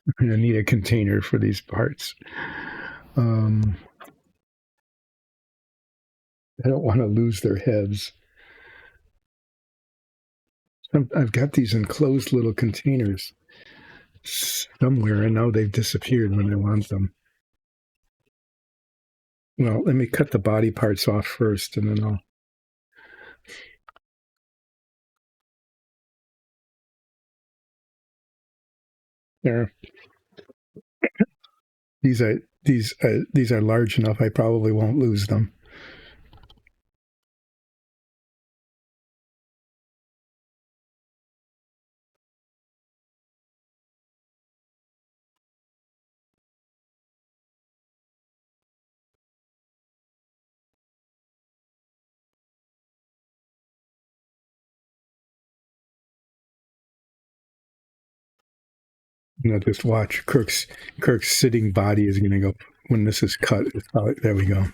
I'm going to need a container for these parts. I don't want to lose their heads. I've got these enclosed little containers somewhere, and now they've disappeared when I want them. Well, let me cut the body parts off first, and then I'll... There. These are large enough. I probably won't lose them. Just watch Kirk's sitting body is going to go when this is cut. There we go.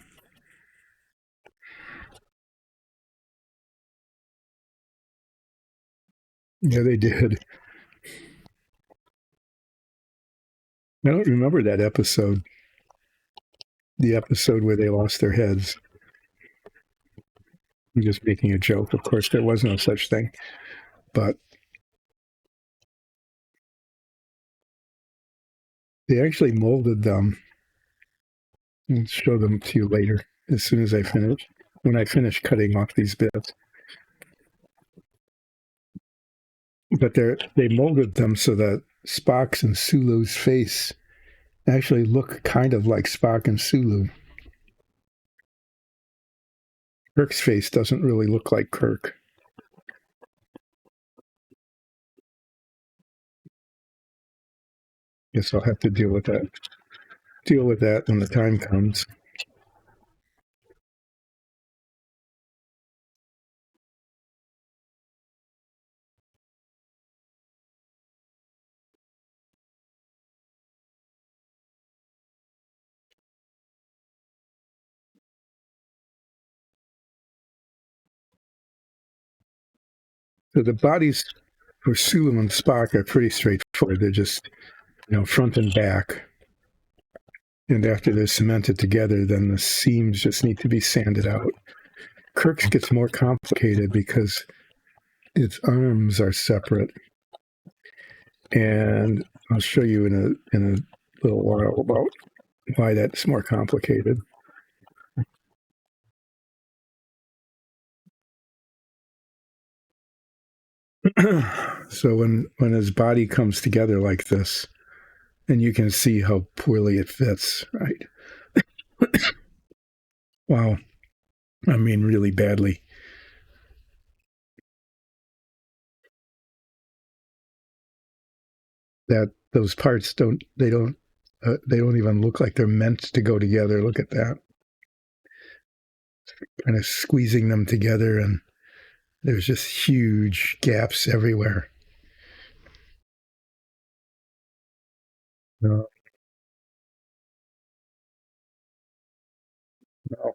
Yeah, they did. I don't remember that episode. The episode where they lost their heads. I'm just making a joke. Of course, there was no such thing. But they actually molded them. I'll show them to you later as soon as I finish. When I finish cutting off these bits. But they molded them so that Spock's and Sulu's face actually look kind of like Spock and Sulu. Kirk's face doesn't really look like Kirk. Guess I'll have to deal with that. Deal with that when the time comes. So the bodies for Sulu and Spock are pretty straightforward. They're just, front and back. And after they're cemented together, then the seams just need to be sanded out. Kirk's gets more complicated because its arms are separate. And I'll show you in a little while about why that's more complicated. So when his body comes together like this, and you can see how poorly it fits, right? Wow. I mean, really badly. That those parts don't even look like they're meant to go together. Look at that. Kind of squeezing them together, and there's just huge gaps everywhere. No,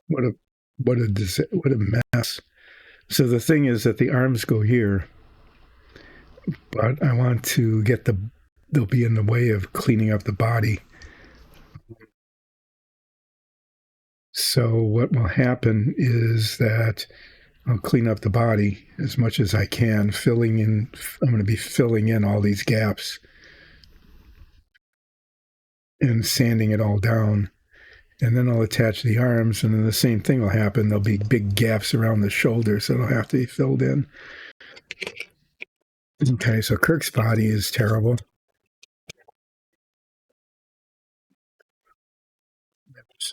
what a mess. So the thing is that the arms go here, but I want to get they'll be in the way of cleaning up the body. So what will happen is that I'll clean up the body as much as I can, I'm going to be filling in all these gaps and sanding it all down. And then I'll attach the arms, and then the same thing will happen. There'll be big gaps around the shoulders that'll have to be filled in. Okay, so Kirk's body is terrible.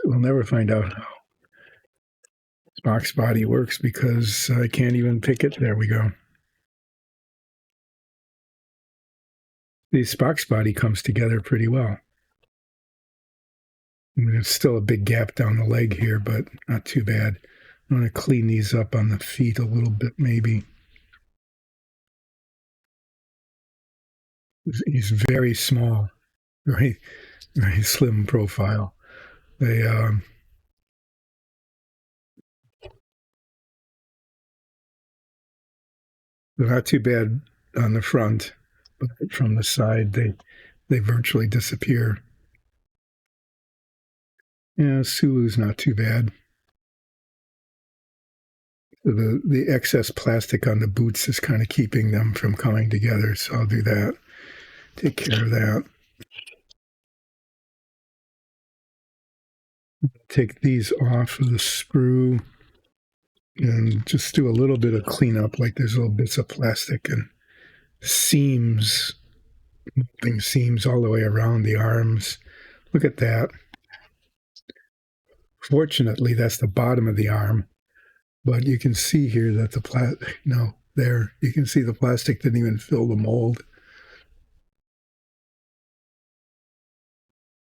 We'll never find out how Spock's body works because I can't even pick it. There we go. The Spock's body comes together pretty well. I mean, there's still a big gap down the leg here, but not too bad. I'm going to clean these up on the feet a little bit, maybe. He's very small, very, very slim profile. They're not too bad on the front, but from the side, they virtually disappear. Yeah, Sulu's not too bad. The excess plastic on the boots is kind of keeping them from coming together, so I'll do that. Take care of that. Take these off of the sprue and just do a little bit of cleanup, like there's little bits of plastic and seams, molding seams all the way around the arms. Look at that. Fortunately, that's the bottom of the arm, but you can see here that you can see the plastic didn't even fill the mold.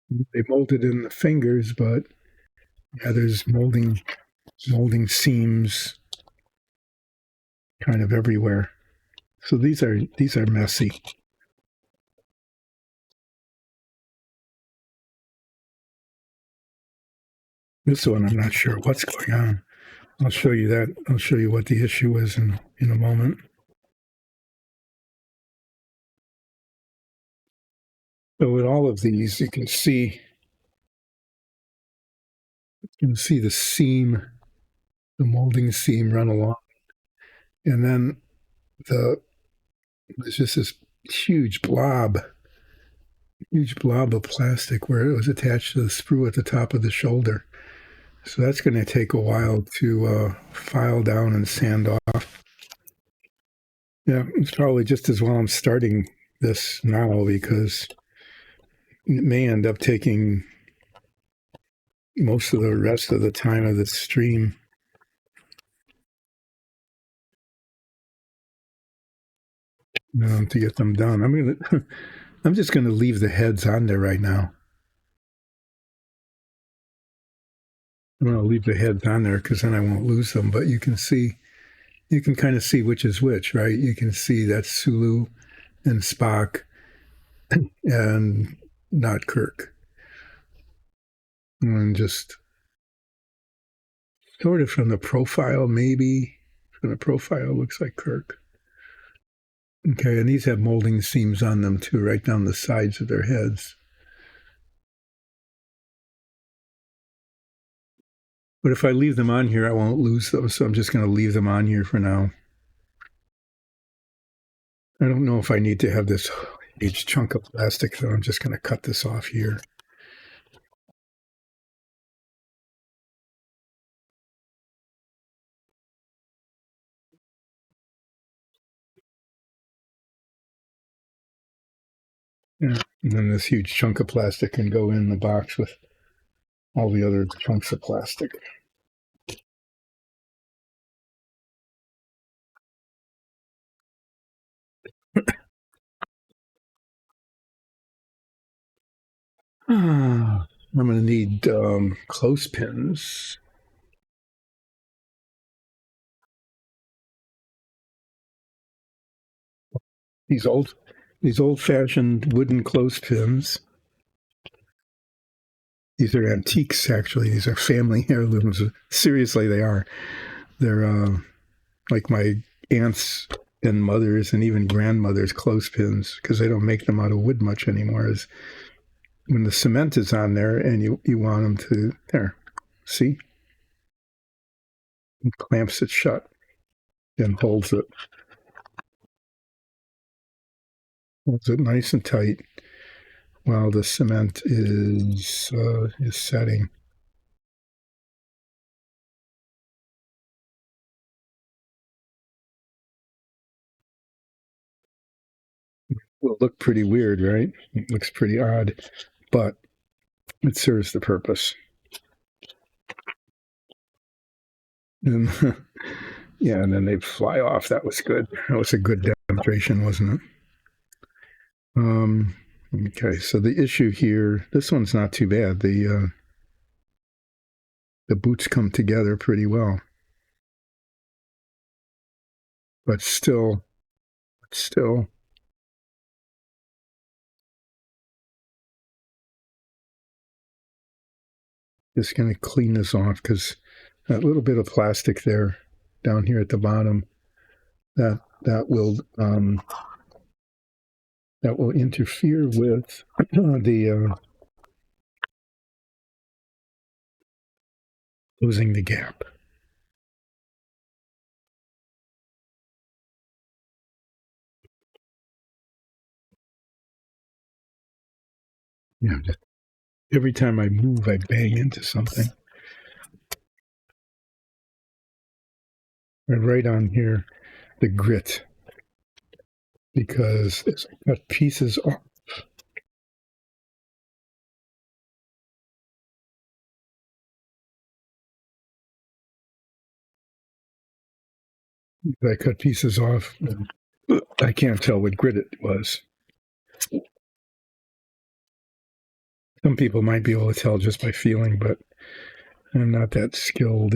They molded in the fingers, but yeah, there's molding seams kind of everywhere. So these are messy. This one, I'm not sure what's going on. I'll show you that. I'll show you what the issue is in a moment. So with all of these, you can see the seam, the molding seam run along. And then there's just this huge blob of plastic where it was attached to the sprue at the top of the shoulder. So that's going to take a while to file down and sand off. Yeah, it's probably just as well I'm starting this now because it may end up taking most of the rest of the time of the stream. to get them done. I'm just gonna leave the heads on there right now. I'm gonna leave the heads on there because then I won't lose them. But you can kind of see which is which, right? You can see that's Sulu and Spock and not Kirk. And just sort of from the profile, maybe from the profile, looks like Kirk. Okay, and these have molding seams on them too, right down the sides of their heads. But if I leave them on here, I won't lose those, so I'm just going to leave them on here for now. I don't know if I need to have this huge chunk of plastic, so I'm just going to cut this off here. Yeah. And then this huge chunk of plastic can go in the box with all the other chunks of plastic. I'm going to need clothespins. These old-fashioned wooden clothespins. These are antiques, actually. These are family heirlooms. Seriously, they are. They're like my aunts and mothers and even grandmothers' clothespins, because they don't make them out of wood much anymore. Is when the cement is on there and you want them to, there, see? It clamps it shut and holds it nice and tight while the cement is setting. Will look pretty weird, right? It looks pretty odd, but it serves the purpose. And yeah, and then they fly off. That was good. That was a good demonstration, wasn't it? Okay, so the issue here, this one's not too bad. The boots come together pretty well, but still, just going to clean this off because that little bit of plastic there down here at the bottom, that will interfere with the closing the gap. Yeah, every time I move, I bang into something. And right on here, the grit, because it's got pieces off. I cut pieces off. I can't tell what grit it was. Some people might be able to tell just by feeling, but I'm not that skilled.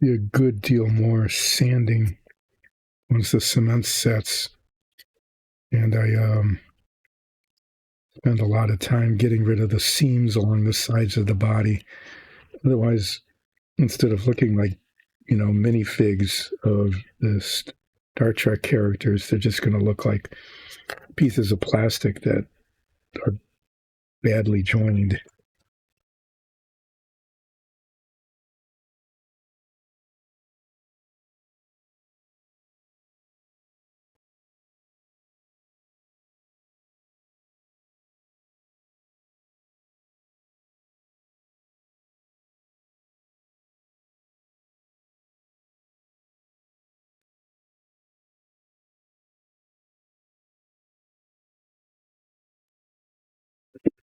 Be a good deal more sanding once the cement sets. And I spend a lot of time getting rid of the seams along the sides of the body. Otherwise, instead of looking like, minifigs of the Star Trek characters, they're just going to look like pieces of plastic that are badly joined.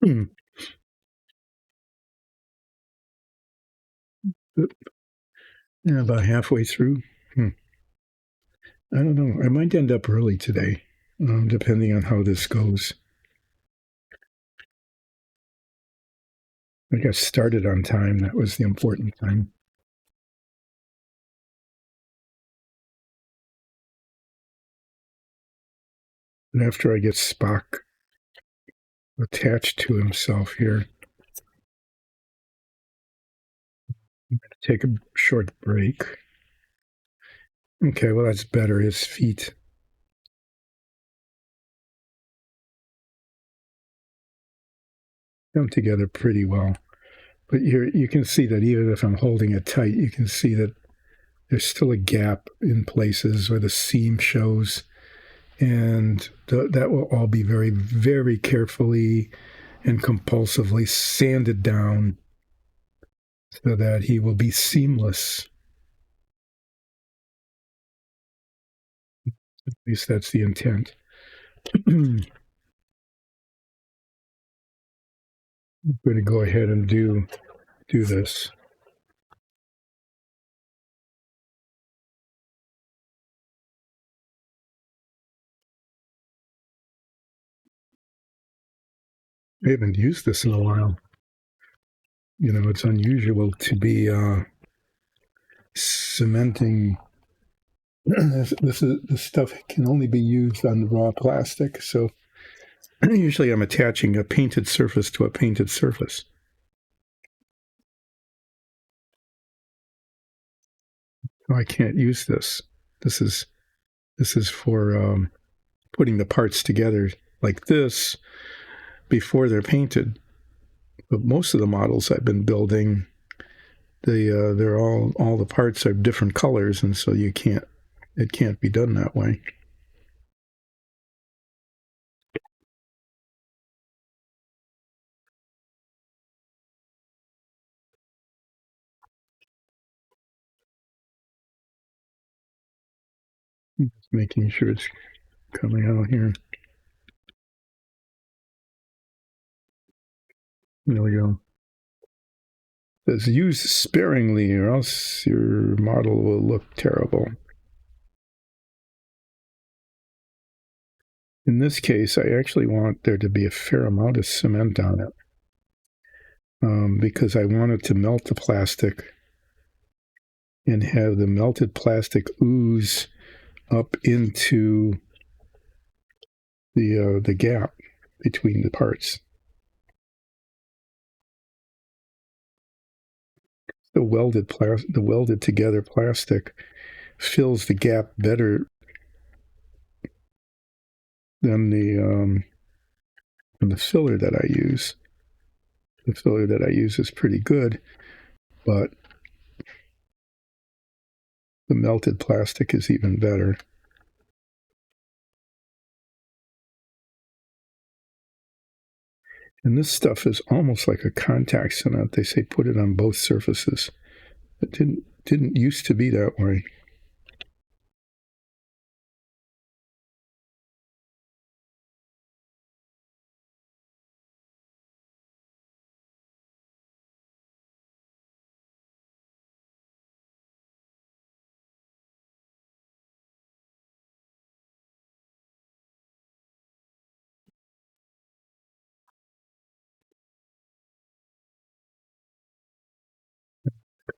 Yeah, about halfway through. I don't know. I might end up early today, depending on how this goes. I got started on time. That was the important thing. And after I get Spock attached to himself here, I'm going to take a short break. Okay, well, that's better. His feet come together pretty well. But you can see that even if I'm holding it tight, you can see that there's still a gap in places where the seam shows. And that will all be very, very carefully and compulsively sanded down so that he will be seamless. At least that's the intent. I'm going to go ahead and do this. I haven't used this in a while. You know, it's unusual to be cementing. This stuff can only be used on raw plastic. So usually I'm attaching a painted surface to a painted surface. Oh, I can't use this. This is for putting the parts together like this before they're painted. But most of the models I've been building, they're all the parts are different colors, and so it can't be done that way. Just making sure it's coming out here. There we go. It says use sparingly, or else your model will look terrible. In this case, I actually want there to be a fair amount of cement on it because I want it to melt the plastic and have the melted plastic ooze up into the gap between the parts. The welded together plastic fills the gap better than the filler that I use. The filler that I use is pretty good, but the melted plastic is even better. And this stuff is almost like a contact cement. They say put it on both surfaces. It didn't used to be that way.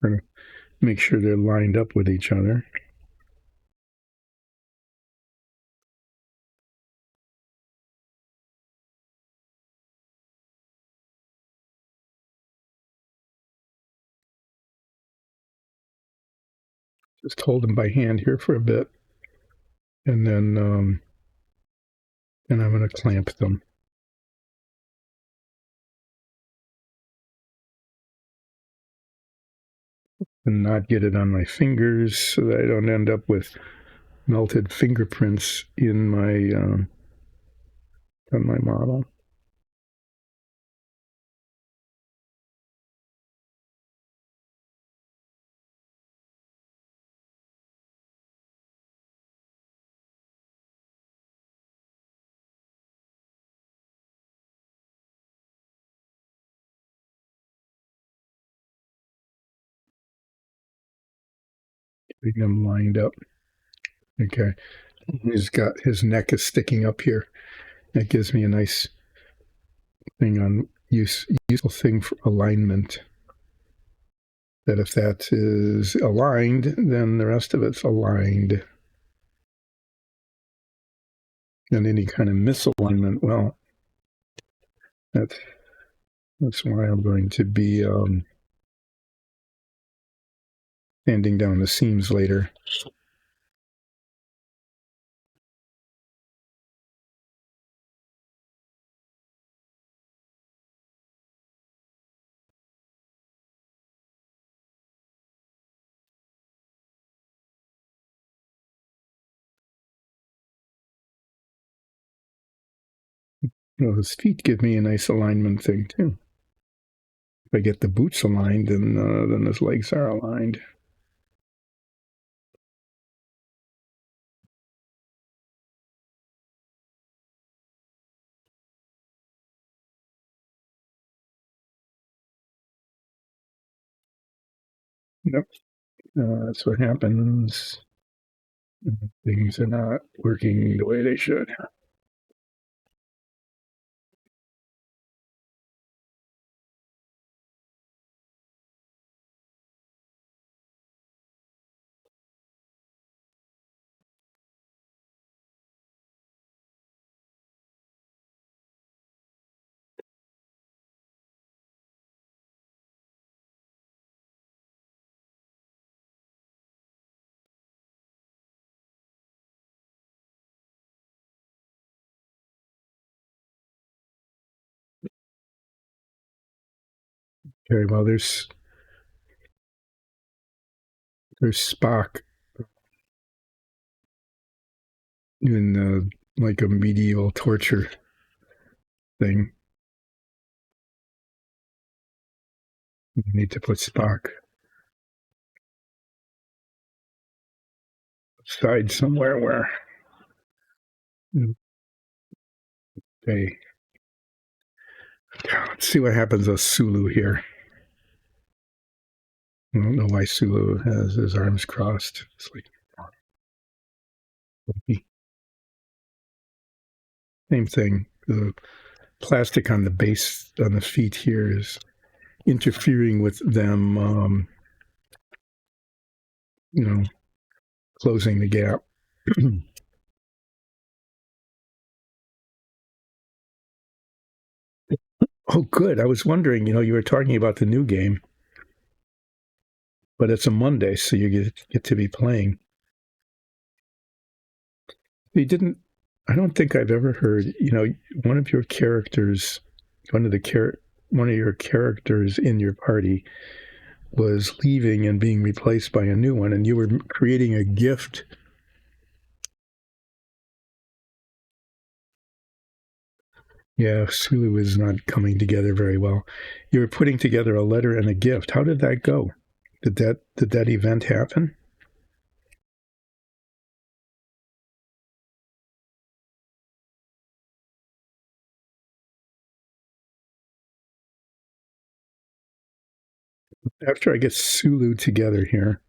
Kind of make sure they're lined up with each other. Just hold them by hand here for a bit, and then I'm going to clamp them. And not get it on my fingers so that I don't end up with melted fingerprints in my on my model. Getting them lined up. Okay. He's got his neck is sticking up here. That gives me a nice thing on useful thing for alignment. That if that is aligned, then the rest of it's aligned. And any kind of misalignment, well, that's why I'm going to be sanding down the seams later. Well, his feet give me a nice alignment thing too. If I get the boots aligned, then his legs are aligned. Yep, that's what happens. Things are not working the way they should. Okay, well, there's Spock in like a medieval torture thing. I need to put Spock aside somewhere where they. Let's see what happens with Sulu here. I don't know why Sulu has his arms crossed. It's like same thing. The plastic on the base on the feet here is interfering with them. Closing the gap. Oh, good. I was wondering. You were talking about the new game, but it's a Monday, so you get to be playing. You didn't. I don't think I've ever heard. One of your characters in your party was leaving and being replaced by a new one, and you were creating a gift. Yeah, Sulu is not coming together very well. You were putting together a letter and a gift. How did that go? Did that event happen? After I get Sulu together here,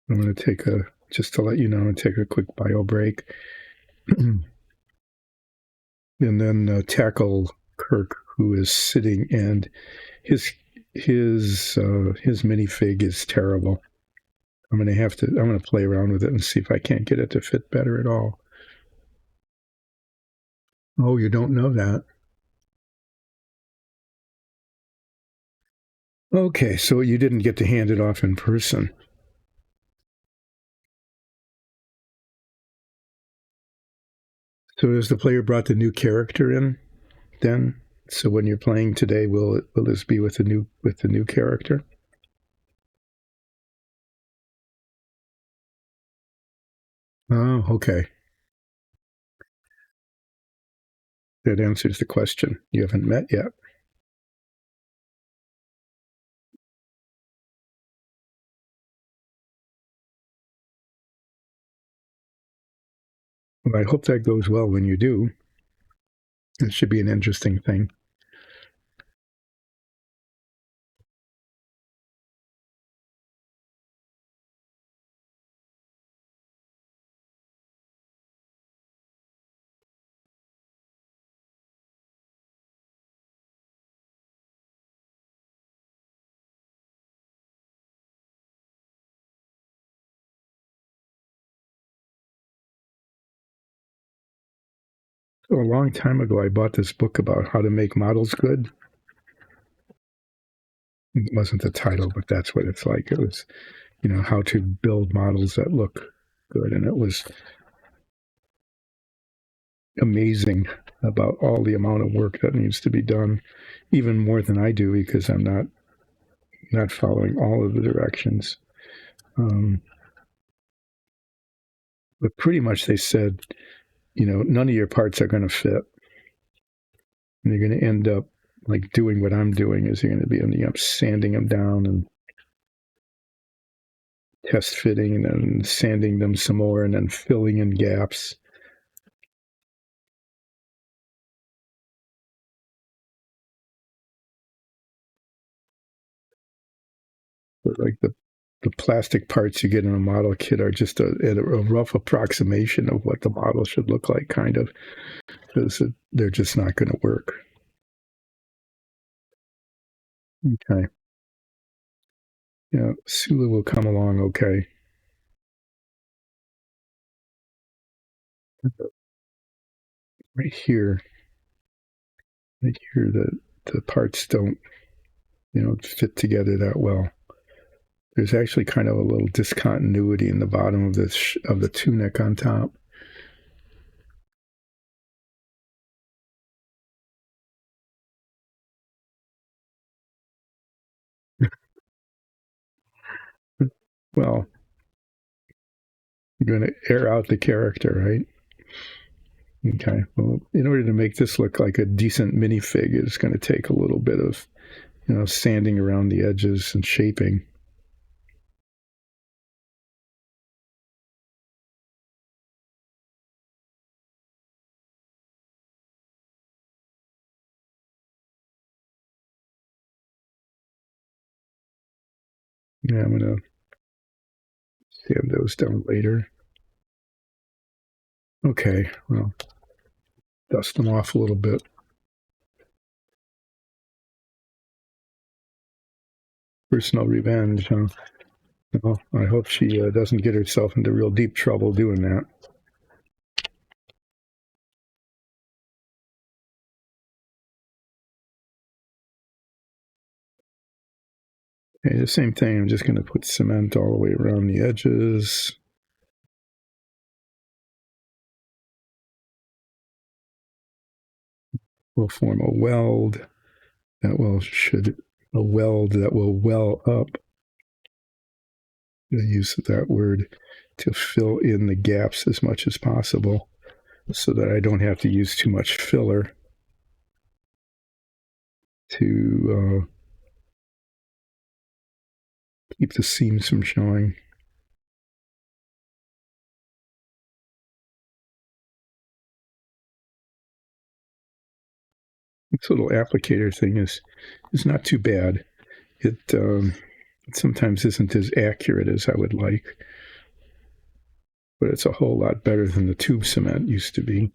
I'm going to just to let you know, take a quick bio break. And then tackle Kirk, who is sitting, and his minifig is terrible. I'm going to play around with it and see if I can't get it to fit better at all. Oh, you don't know that? Okay, so you didn't get to hand it off in person. So has the player brought the new character in then? So when you're playing today, will this be with the new character? Oh, okay. That answers the question. You haven't met yet. Well, I hope that goes well when you do. It should be an interesting thing. So a long time ago, I bought this book about how to make models good. It wasn't the title, but that's what it's like. It was, how to build models that look good. And it was amazing about all the amount of work that needs to be done, even more than I do because I'm not following all of the directions. But pretty much they said, none of your parts are going to fit. And you're going to end up like doing what I'm doing is you're going to be ending up sanding them down and test fitting and then sanding them some more and then filling in gaps. But like the plastic parts you get in a model kit are just a rough approximation of what the model should look like, kind of, because they're just not going to work. Okay. Yeah, Sula will come along okay. Right here, the parts don't, fit together that well. There's actually kind of a little discontinuity in the bottom of of the tunic on top. Well, you're going to air out the character, right? Okay. Well, in order to make this look like a decent minifig, it's going to take a little bit of, sanding around the edges and shaping. Yeah, I'm going to sand those down later. Okay. Well, dust them off a little bit. Personal revenge, huh? Well, I hope she doesn't get herself into real deep trouble doing that. Okay, the same thing. I'm just going to put cement all the way around the edges. We'll form a weld a weld that will well up. The use of that word to fill in the gaps as much as possible so that I don't have to use too much filler to keep the seams from showing. This little applicator thing is not too bad. It sometimes isn't as accurate as I would like, but it's a whole lot better than the tube cement used to be.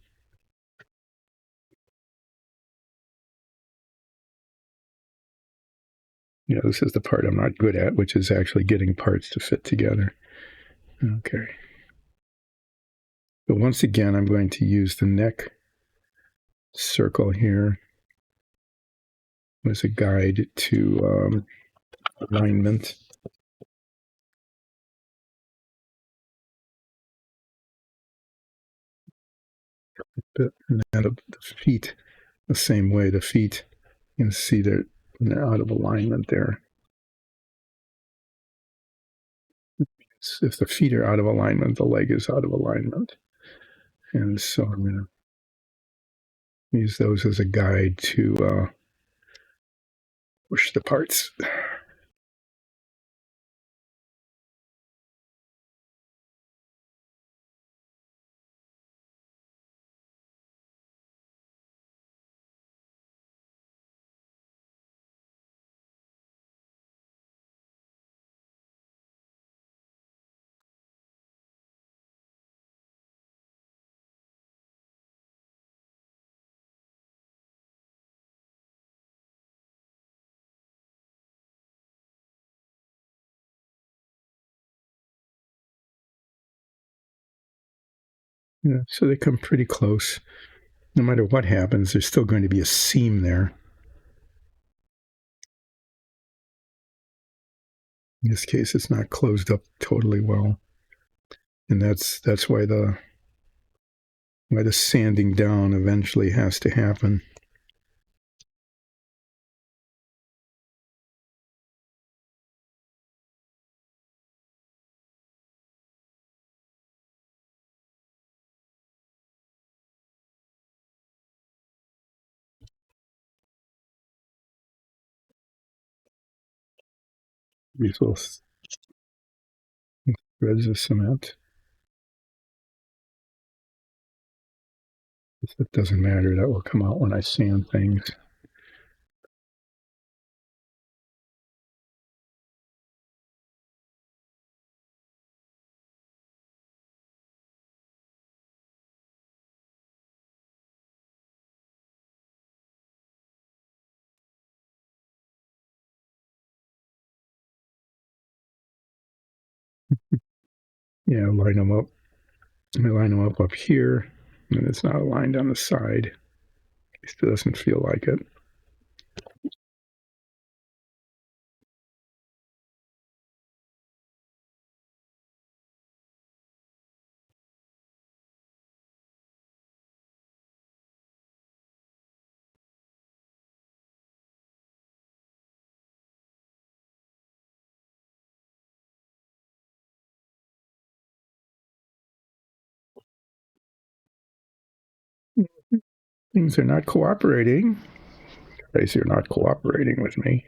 This is the part I'm not good at, which is actually getting parts to fit together. Okay. But once again, I'm going to use the neck circle here as a guide to alignment. And then the feet, the same way. The feet, you can see they're out of alignment there. If the feet are out of alignment, the leg is out of alignment. And so I'm going to use those as a guide to push the parts. Yeah, so they come pretty close. no matter what happens, there's still going to be a seam there. In this case, it's not closed up totally well, and that's why the sanding down eventually has to happen. These little threads of cement. It doesn't matter. That will come out when I sand things. Yeah, line them up. I line them up here, and it's not aligned on the side. At least it doesn't feel like it. Things are not cooperating. Guys, you're not cooperating with me.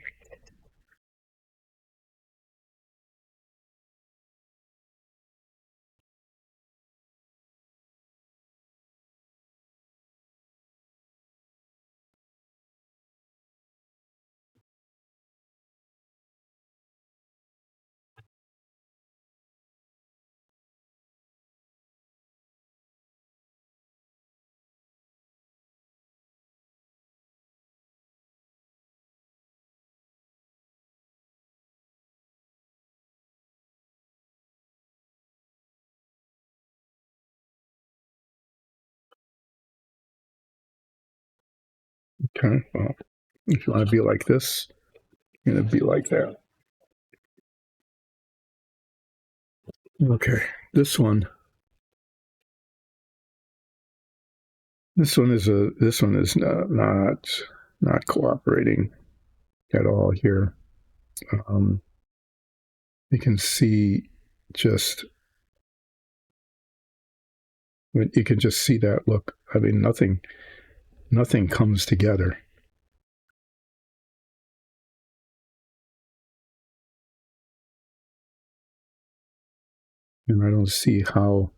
Okay, well, if you want to be like this, you're going to be like that. Okay, this one is not cooperating at all here. You can see just you can just see that look. I mean, nothing comes together. And I don't see how.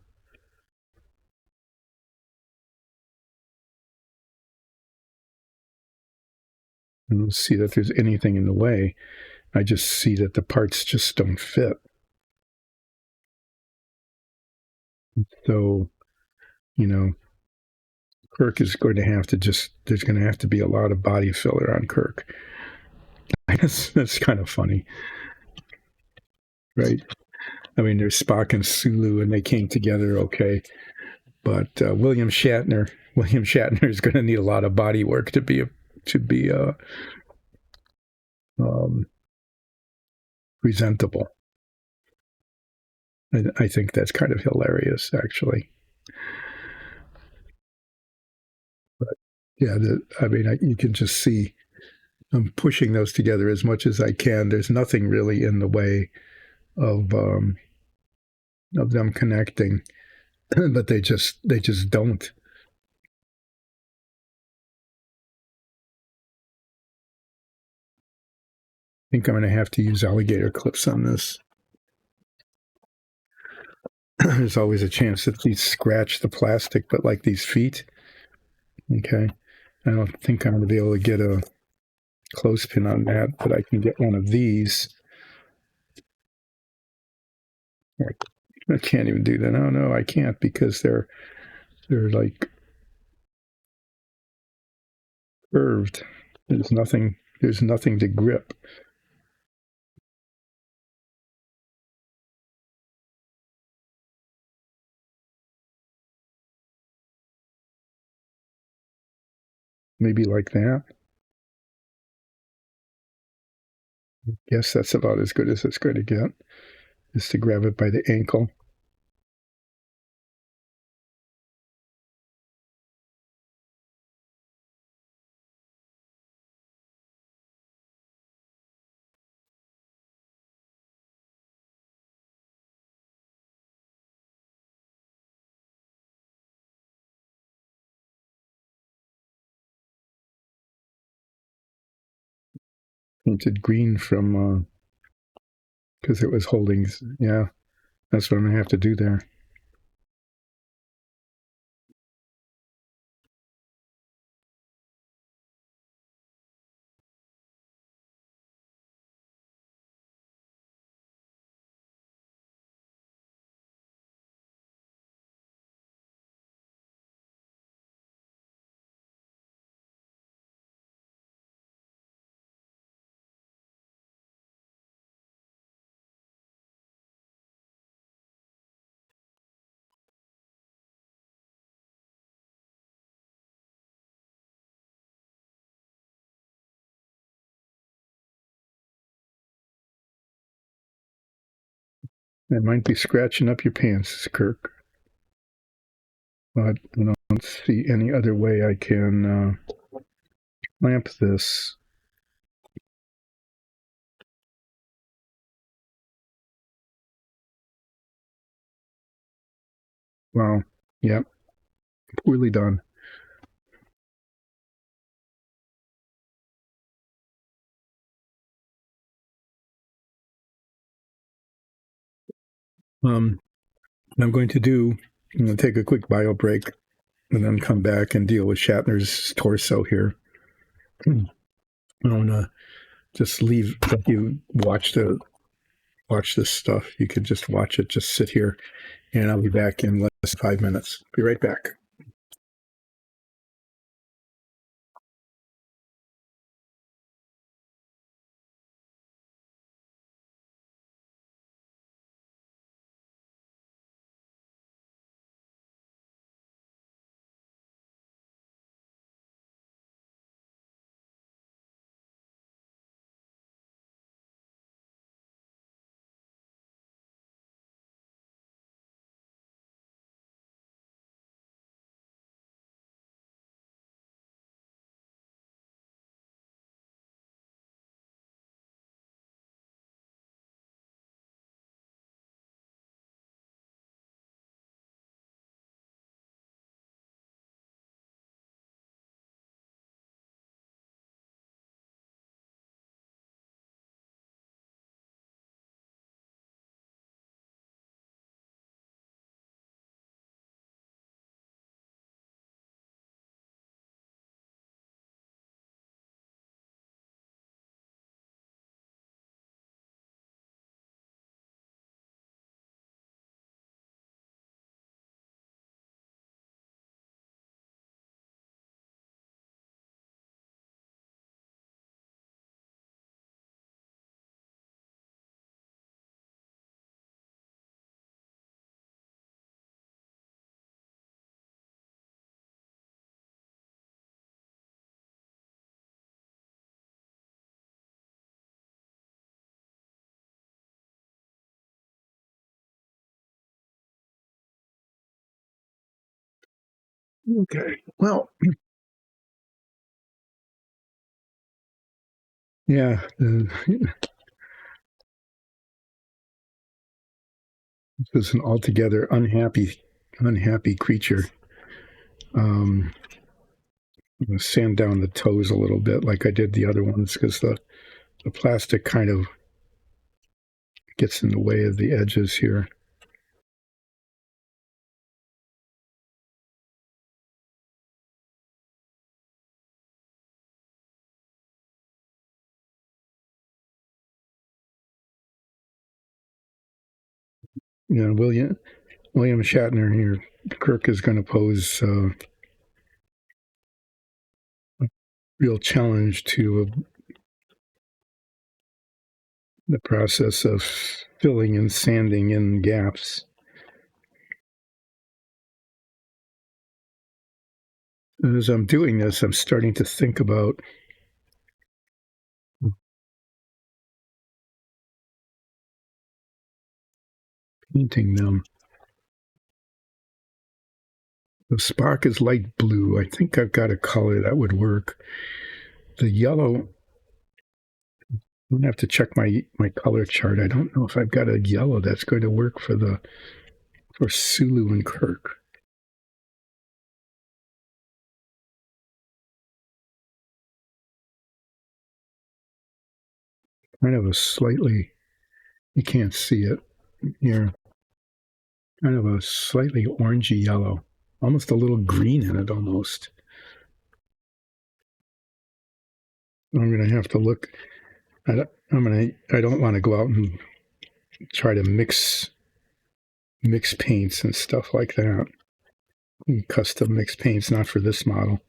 I don't see that there's anything in the way. I just see that the parts just don't fit. So, Kirk is going to have to there's going to have to be a lot of body filler on Kirk. That's kind of funny, right? I mean, there's Spock and Sulu, and they came together okay. But William Shatner is going to need a lot of body work to be presentable. I think that's kind of hilarious, actually. But yeah, you can just see I'm pushing those together as much as I can. There's nothing really in the way of them connecting, but they just don't. I think I'm going to have to use alligator clips on this. There's always a chance that these scratch the plastic, but like these feet, okay, I don't think I'm going to be able to get a clothespin on that, but I can get one of these. I can't even do that. No, I can't because they're like curved. There's nothing to grip. maybe like that. Yes, that's about as good as it's going to get, is to grab it by the ankle. Painted green from, because it was holding, yeah, that's what I'm going to have to do there. It might be scratching up your pants, Kirk, but I don't see any other way I can clamp this. Wow. Yep. Poorly done. What I'm going to do, I'm going to take a quick bio break and then come back and deal with Shatner's torso here. I want to just let you watch this stuff. You could just watch it, just sit here, and I'll be back in less than 5 minutes. Be right back. Okay. Well, yeah. This is an altogether unhappy creature. I'm going to sand down the toes a little bit, like I did the other ones, because the plastic kind of gets in the way of the edges here. Yeah, William Shatner here. Kirk is going to pose a real challenge to the process of filling and sanding in gaps. As I'm doing this, I'm starting to think about painting them. The spark is light blue. I think I've got a color that would work. The yellow, I'm going to have to check my color chart. I don't know if I've got a yellow that's going to work for Sulu and Kirk. Kind of a slightly, you can't see it here, kind of a slightly orangey yellow, almost a little green in it almost. I'm going to have to look. I don't want to go out and try to mix paints and stuff like that. Custom mixed paints, not for this model.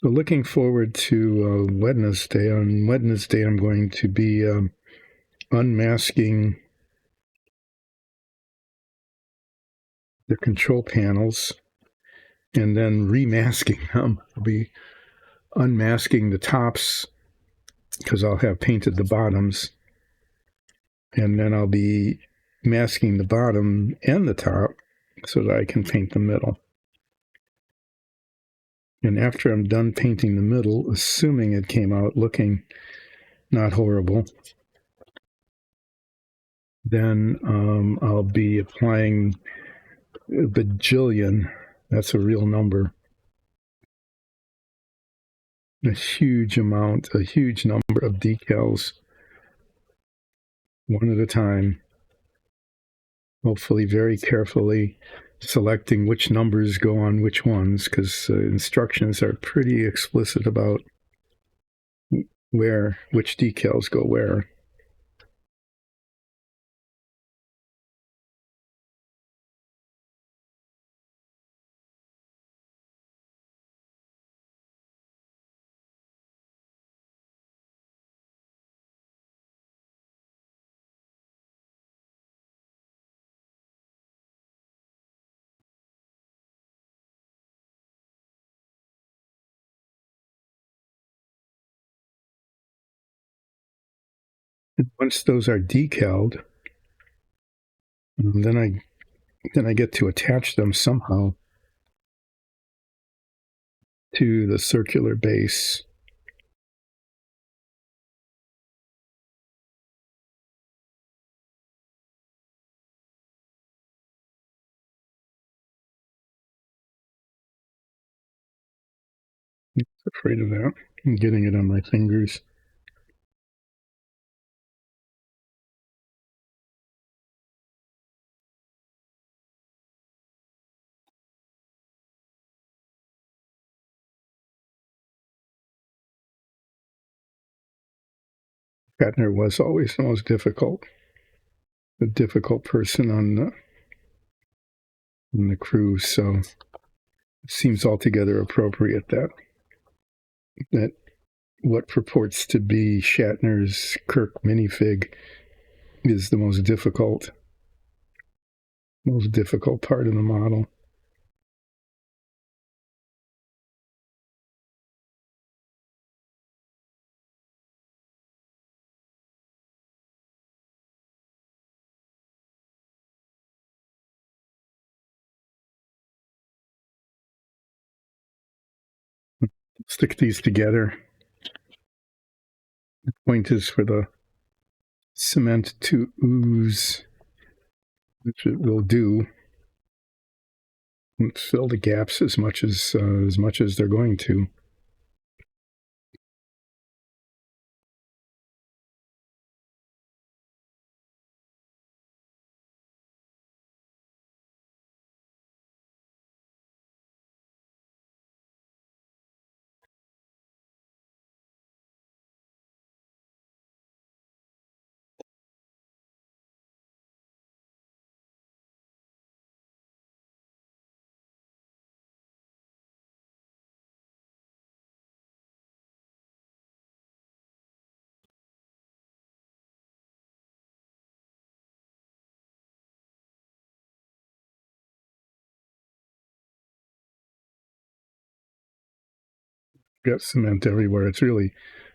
So looking forward to Wednesday. On Wednesday, I'm going to be unmasking the control panels and then remasking them. I'll be unmasking the tops because I'll have painted the bottoms, and then I'll be masking the bottom and the top so that I can paint the middle. And after I'm done painting the middle, assuming it came out looking not horrible, then I'll be applying a bajillion. That's a real number. A huge number of decals, one at a time, hopefully very carefully selecting which numbers go on which ones, because instructions are pretty explicit about which decals go where. Once those are decaled, then I get to attach them somehow to the circular base. I'm afraid of that. I'm getting it on my fingers. Shatner was always the most difficult person on the crew, so it seems altogether appropriate that what purports to be Shatner's Kirk minifig is the most difficult part of the model. Stick these together. The point is for the cement to ooze, which it will do. And fill the gaps as much as they're going to. got cement everywhere.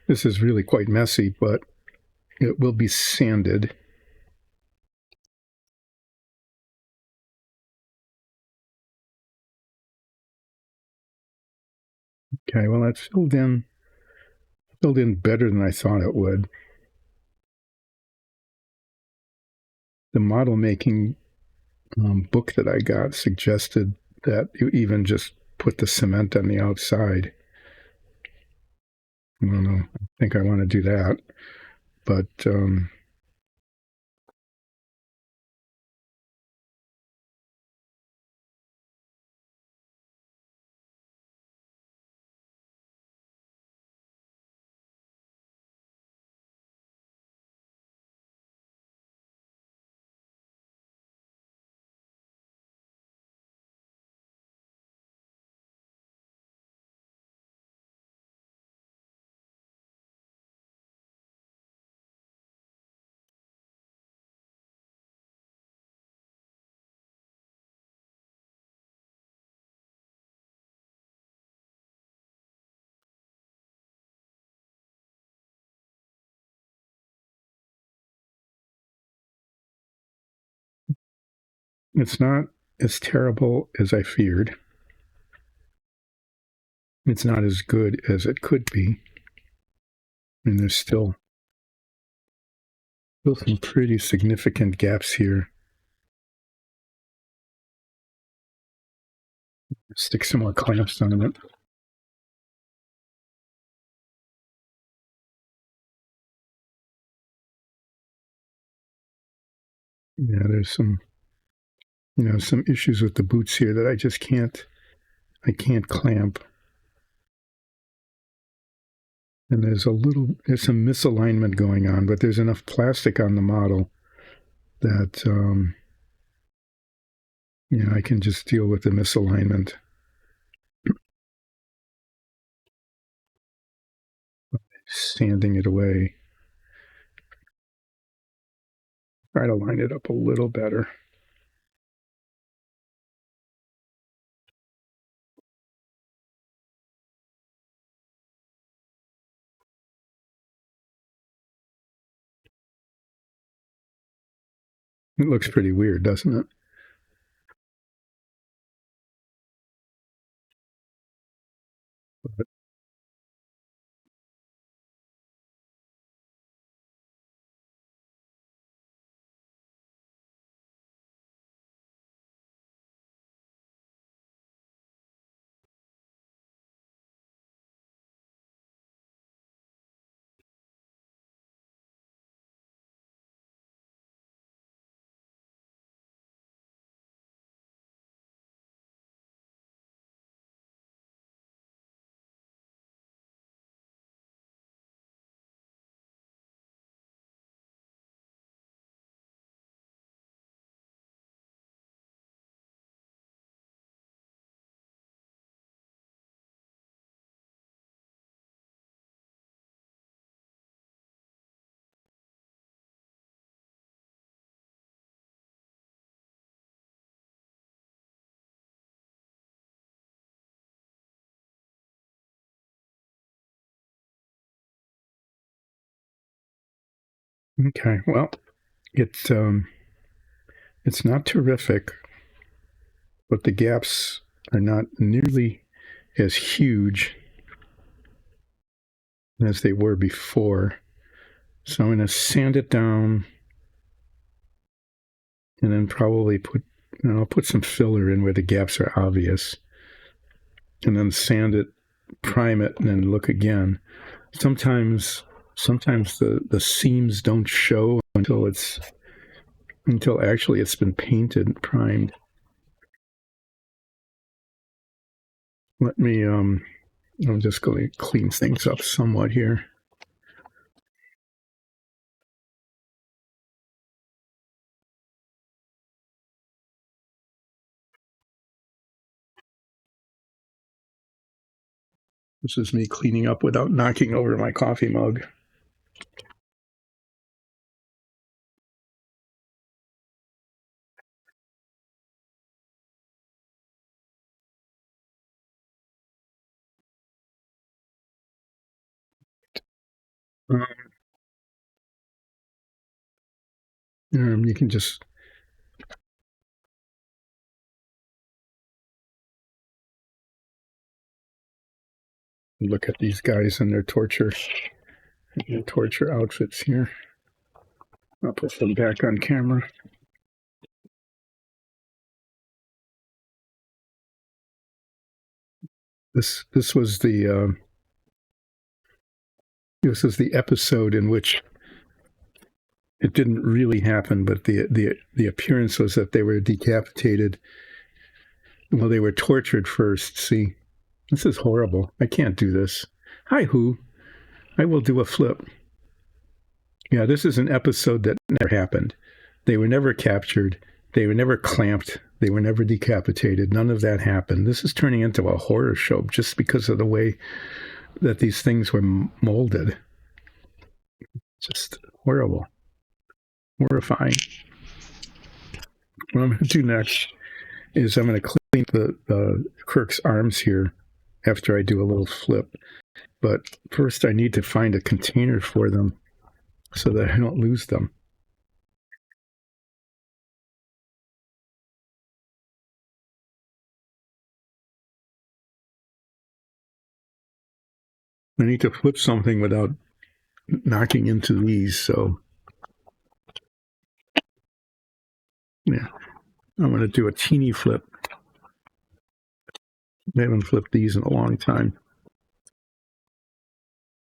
This is really quite messy, but it will be sanded. Okay, well, that filled in better than I thought it would. The model making book that I got suggested that you even just put the cement on the outside. I don't know. I think I want to do that, but it's not as terrible as I feared. It's not as good as it could be. And there's still some pretty significant gaps here. Stick some more clamps on it. Yeah, there's some issues with the boots here that I can't clamp. And there's some misalignment going on, but there's enough plastic on the model that I can just deal with the misalignment. Sanding it away. Try to line it up a little better. It looks pretty weird, doesn't it? Okay, well, it's not terrific, but the gaps are not nearly as huge as they were before. So I'm going to sand it down and then probably I'll put some filler in where the gaps are obvious, and then sand it, prime it, and then look again. Sometimes the seams don't show until actually it's been painted and primed. Let me I'm just going to clean things up somewhat here. This is me cleaning up without knocking over my coffee mug. You can just look at these guys in their torture outfits here. I'll put them back on camera. This was the episode in which it didn't really happen, but the appearance was that they were decapitated. Well, they were tortured first. See, this is horrible. I can't do this. Hi, Who. I will do a flip. Yeah, this is an episode that never happened. They were never captured. They were never clamped. They were never decapitated. None of that happened. This is turning into a horror show just because of the way that these things were molded. Just horrible. Horrifying. What I'm going to do next is I'm going to clean the Kirk's arms here after I do a little flip. But first I need to find a container for them so that I don't lose them. I need to flip something without knocking into these, so yeah, I'm going to do a teeny flip. I haven't flipped these in a long time.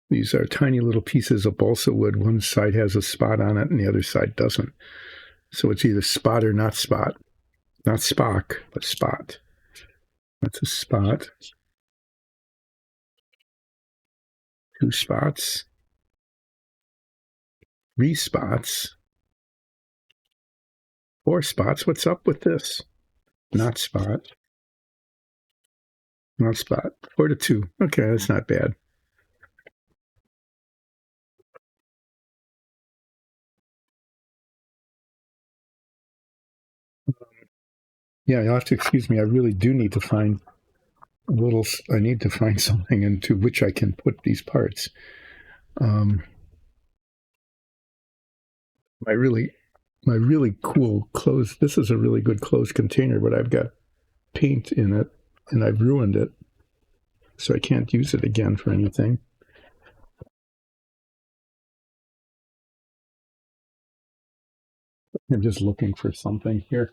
These are tiny little pieces of balsa wood. One side has a spot on it and the other side doesn't. So it's either spot or not spot. Not Spock, but spot. That's a spot. 2 spots. 3 spots. 4 spots. What's up with this? Not spot. Not spot. 4 to 2. Okay, that's not bad. Yeah, you'll have to excuse me. I really do need to find I need to find something into which I can put these parts. My really cool closed, this is a really good closed container, but I've got paint in it and I've ruined it. So I can't use it again for anything. I'm just looking for something here.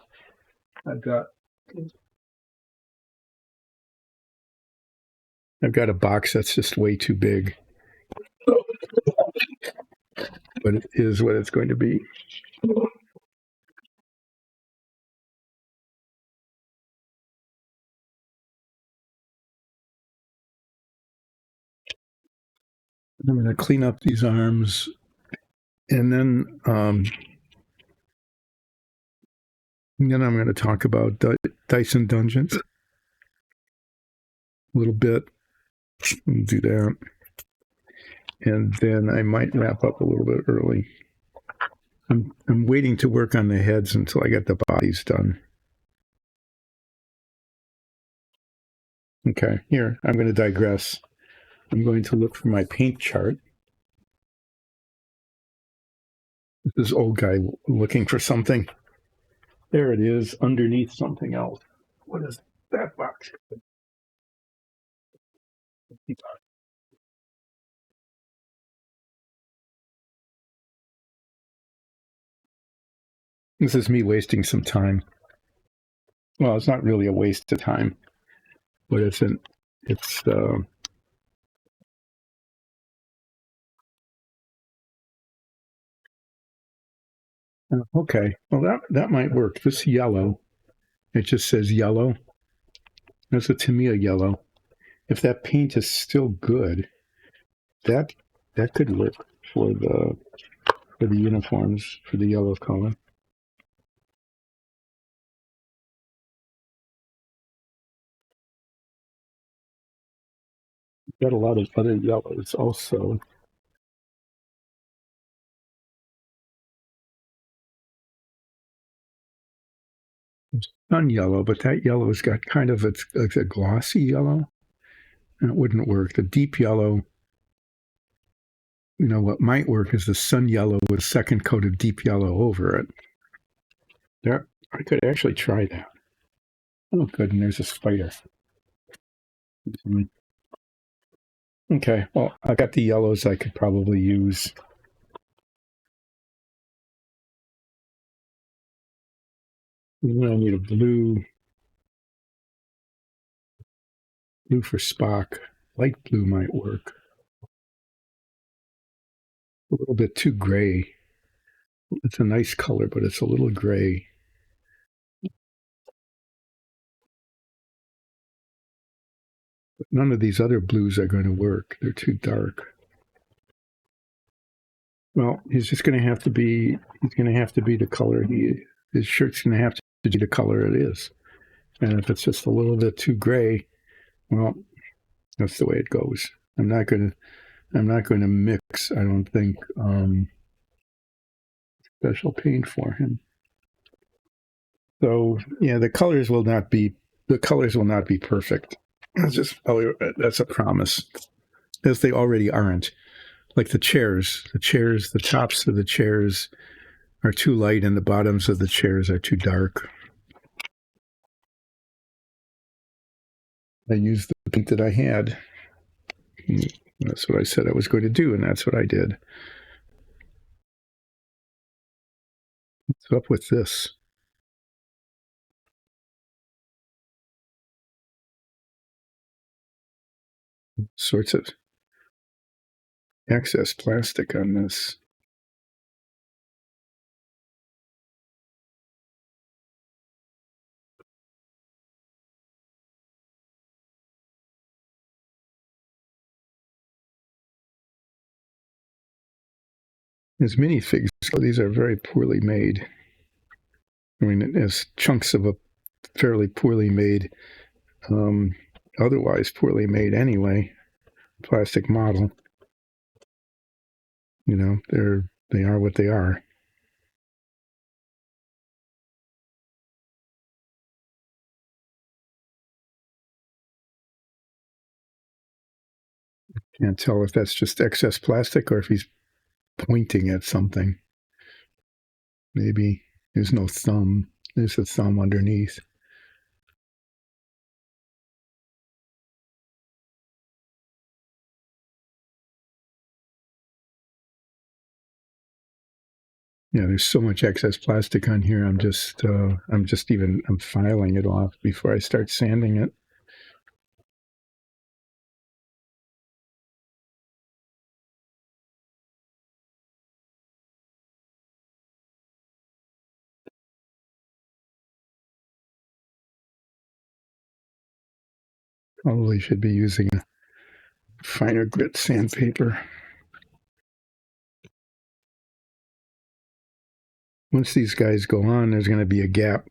I've got a box that's just way too big. But it is what it's going to be. I'm going to clean up these arms, and then I'm going to talk about Dyson Dungeons a little bit. Do that, and then I might wrap up a little bit early. I'm waiting to work on the heads until I get the bodies done. Okay, here, I'm going to digress. I'm going to look for my paint chart. This old guy looking for something. There it is, underneath something else. What is that box? This is me wasting some time. Well, it's not really a waste of time, but it's okay. Well, that might work. This yellow, it just says yellow. That's a Tamiya yellow. If that paint is still good, that could work for the uniforms, for the yellow color. Got a lot of other yellows also. Sun yellow, but that yellow has got kind of it's a glossy yellow, and it wouldn't work. The deep yellow what might work is the sun yellow with second coat of deep yellow over it. There, I could actually try that. Oh, good, and there's a spider. Okay, well, I got the yellows I could probably use. And then I need a blue. Blue for Spock. Light blue might work. A little bit too gray. It's a nice color, but it's a little gray. But none of these other blues are going to work. They're too dark. Well, he's just going to have to be. He's going to have to be the color his shirt's going to have to be the color it is. And if it's just a little bit too gray, well, that's the way it goes. I'm not going to mix. I don't think special paint for him. So yeah, the colors will not be perfect. That's a promise, as they already aren't. Like the chairs, the tops of the chairs are too light, and the bottoms of the chairs are too dark. I used the paint that I had. That's what I said I was going to do, and that's what I did. What's up with this? Sorts of excess plastic on this. As minifigs go, these are very poorly made. I mean, as chunks of a fairly poorly made, otherwise poorly made anyway, plastic model. They are what they are. Can't tell if that's just excess plastic or if he's pointing at something. Maybe there's no thumb. There's a thumb underneath. Yeah, there's so much excess plastic on here. I'm filing it off before I start sanding it. Probably should be using a finer grit sandpaper. Once these guys go on, there's going to be a gap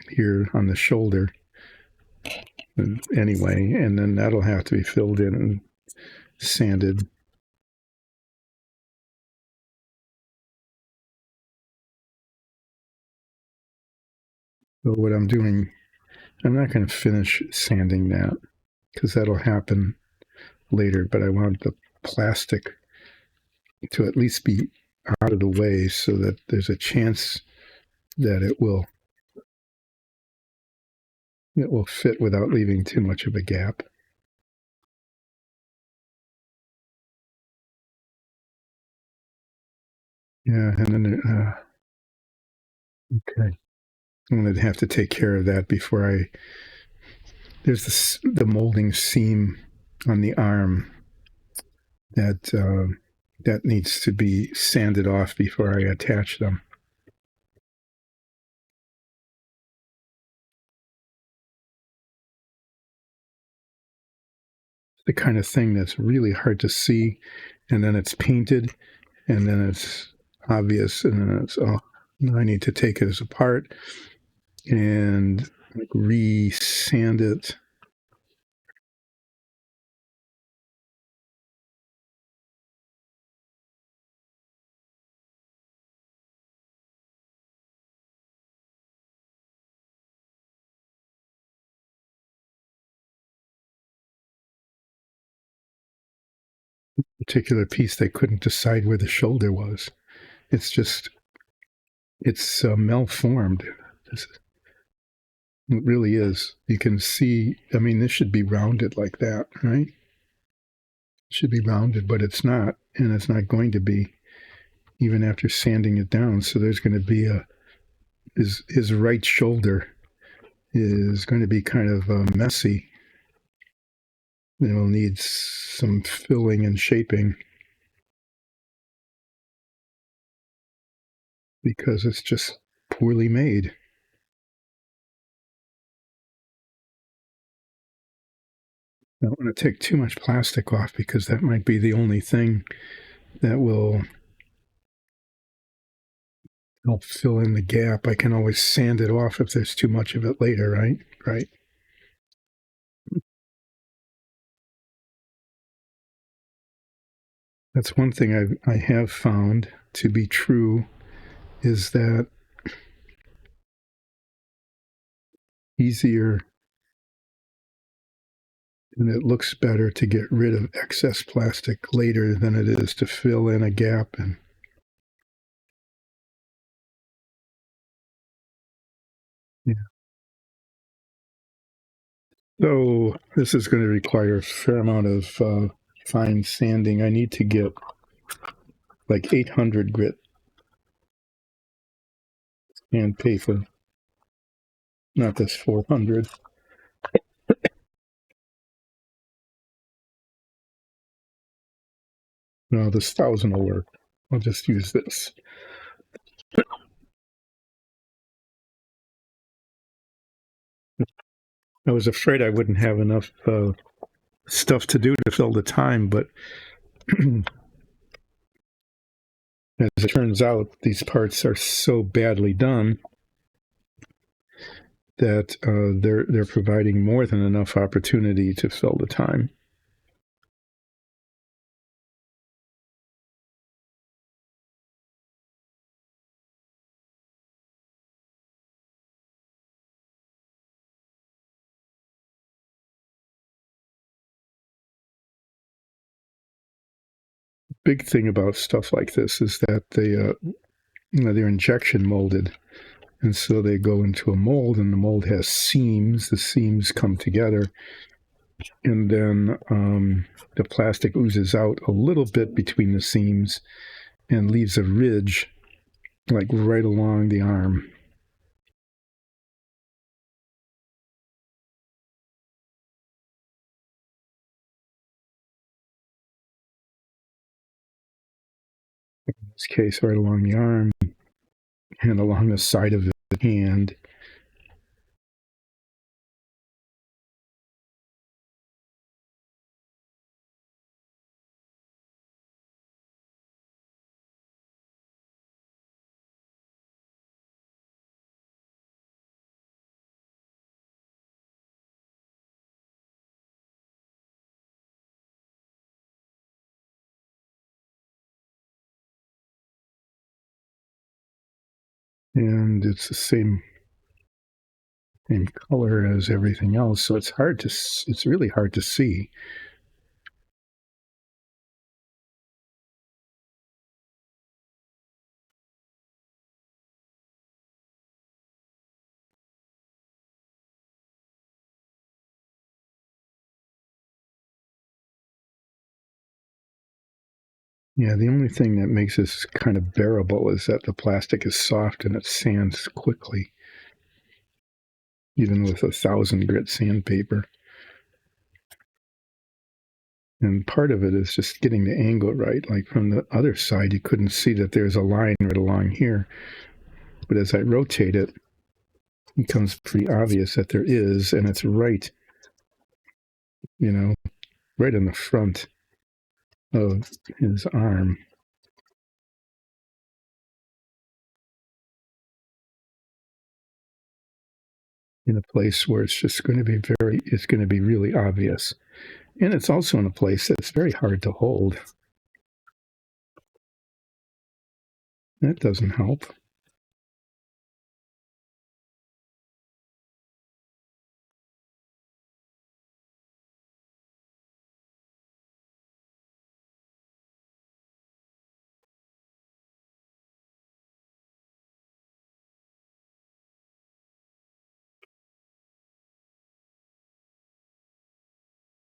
here on the shoulder anyway, and then that'll have to be filled in and sanded. So what I'm doing, I'm not going to finish sanding that because that'll happen later, but I want the plastic to at least be out of the way so that there's a chance that it will fit without leaving too much of a gap. Yeah, and then okay, I'm going to have to take care of that before there's the molding seam on the arm that needs to be sanded off before I attach them. The kind of thing that's really hard to see, and then it's painted, and then it's obvious, and then it's I need to take it apart and re-sand it. particular piece, they couldn't decide where the shoulder was. It's malformed. It really is. You can see, I mean, this should be rounded like that, right? It should be rounded, but it's not, and it's not going to be even after sanding it down. So there's going to be his right shoulder is going to be kind of messy. It'll need some filling and shaping because it's just poorly made. I don't want to take too much plastic off because that might be the only thing that will help fill in the gap. I can always sand it off if there's too much of it later, right? Right. That's one thing I have found to be true is that easier and it looks better to get rid of excess plastic later than it is to fill in a gap. And yeah. So this is going to require a fair amount of fine sanding. I need to get like 800 grit sandpaper, not this 400. No, this 1,000 will work. I'll just use this. I was afraid I wouldn't have enough stuff to do to fill the time, but as it turns out, these parts are so badly done that they're providing more than enough opportunity to fill the time. Big thing about stuff like this is that they're injection molded, and so they go into a mold, and the mold has seams. The seams come together, and then the plastic oozes out a little bit between the seams and leaves a ridge, like right along the arm. In this case, right along the arm and along the side of the hand. And it's the same color as everything else, so it's really hard to see. Yeah, the only thing that makes this kind of bearable is that the plastic is soft and it sands quickly, even with 1,000 grit sandpaper. And part of it is just getting the angle right. Like from the other side, you couldn't see that there's a line right along here. But as I rotate it, it becomes pretty obvious that there is, and it's right, right in the front of his arm. In a place where it's just going to be it's going to be really obvious. And it's also in a place that's very hard to hold. That doesn't help.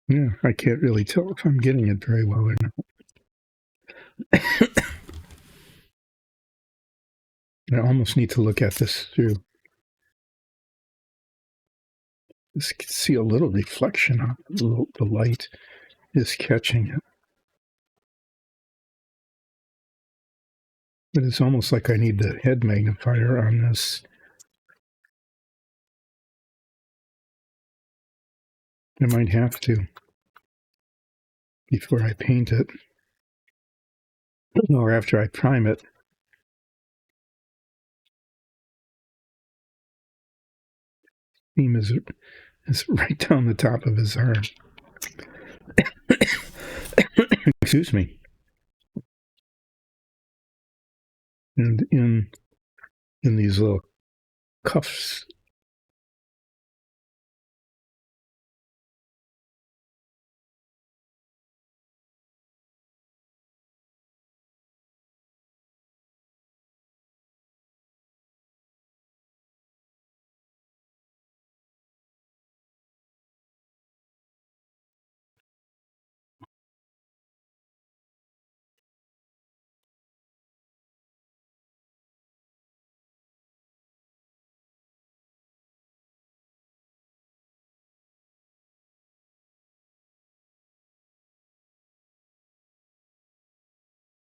Yeah, I can't really tell if I'm getting it very well or not. I almost need to look at this through. Just see a little reflection on it. The light is catching it. But it's almost like I need the head magnifier on this. I might have to before I paint it or after I prime it. Theme is right down the top of his arm. Excuse me. And in these little cuffs.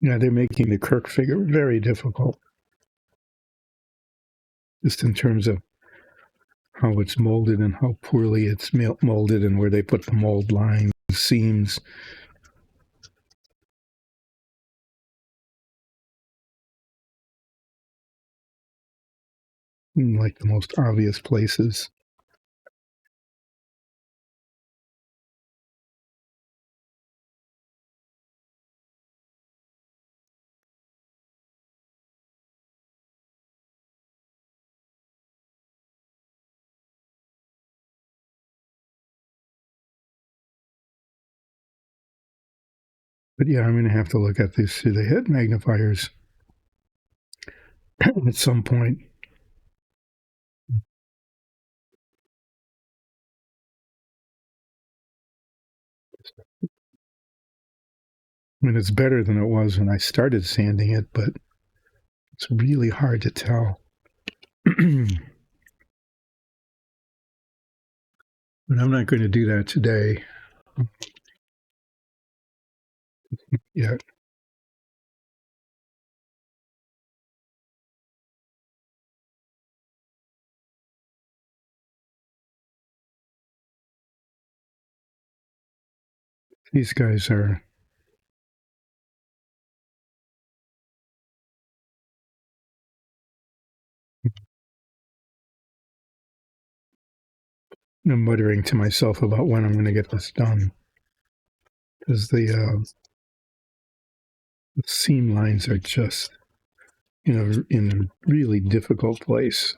Yeah, they're making the Kirk figure very difficult, just in terms of how it's molded and how poorly it's molded and where they put the mold lines, seams. In like the most obvious places. But yeah, I'm going to have to look at these through the head magnifiers at some point. I mean, it's better than it was when I started sanding it, but it's really hard to tell. But I'm not going to do that today yet. These guys are muttering to myself about when I'm going to get this done, because the seam lines are just, in a really difficult place.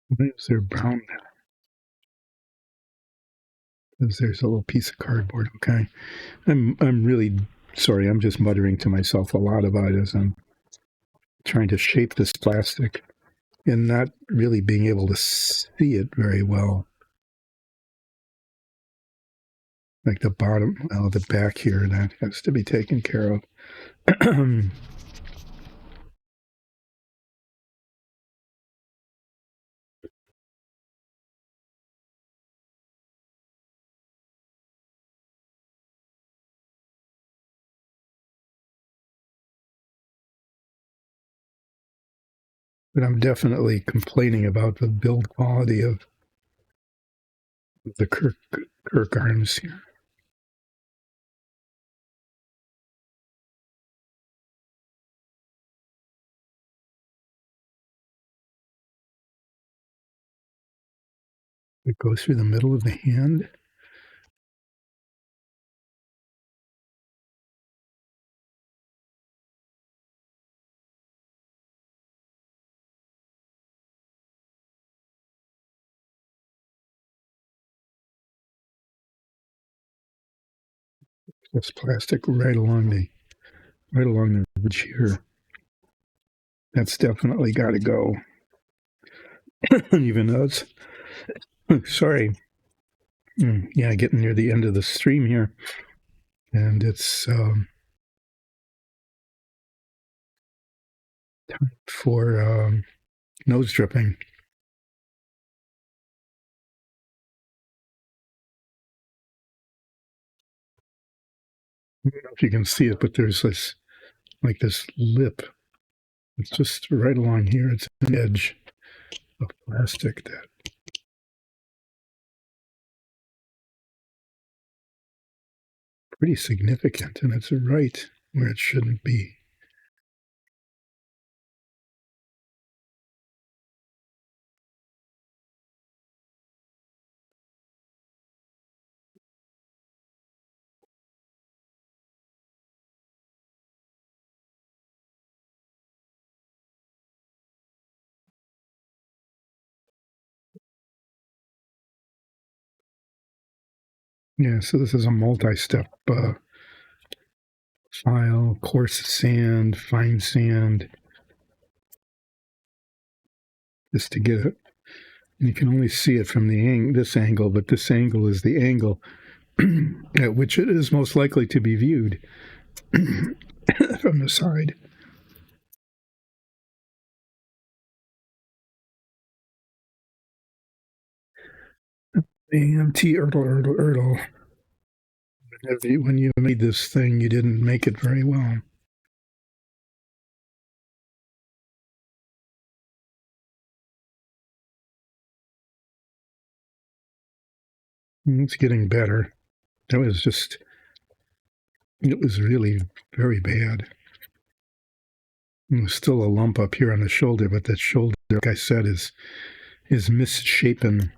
Why is there brown? Because there's a little piece of cardboard. Okay, I'm really sorry. I'm just muttering to myself a lot about it as I'm trying to shape this plastic and not really being able to see it very well. Like the bottom, the back here, that has to be taken care of. But I'm definitely complaining about the build quality of the Kirk arms here. It goes through the middle of the hand. This plastic right along the ridge here. That's definitely got to go. Even though it's, sorry, yeah, getting near the end of the stream here. And it's time for nose dripping. I don't know if you can see it, but there's this, like this lip. It's just right along here. It's an edge of plastic that pretty significant, and it's right where it shouldn't be. Yeah, so this is a multi-step file, coarse sand, fine sand, just to get it. And you can only see it from this angle, but this angle is the angle at which it is most likely to be viewed from the side. AMT Ertle. When you made this thing, you didn't make it very well. It's getting better. It was really very bad. There's still a lump up here on the shoulder, but that shoulder, like I said, is misshapen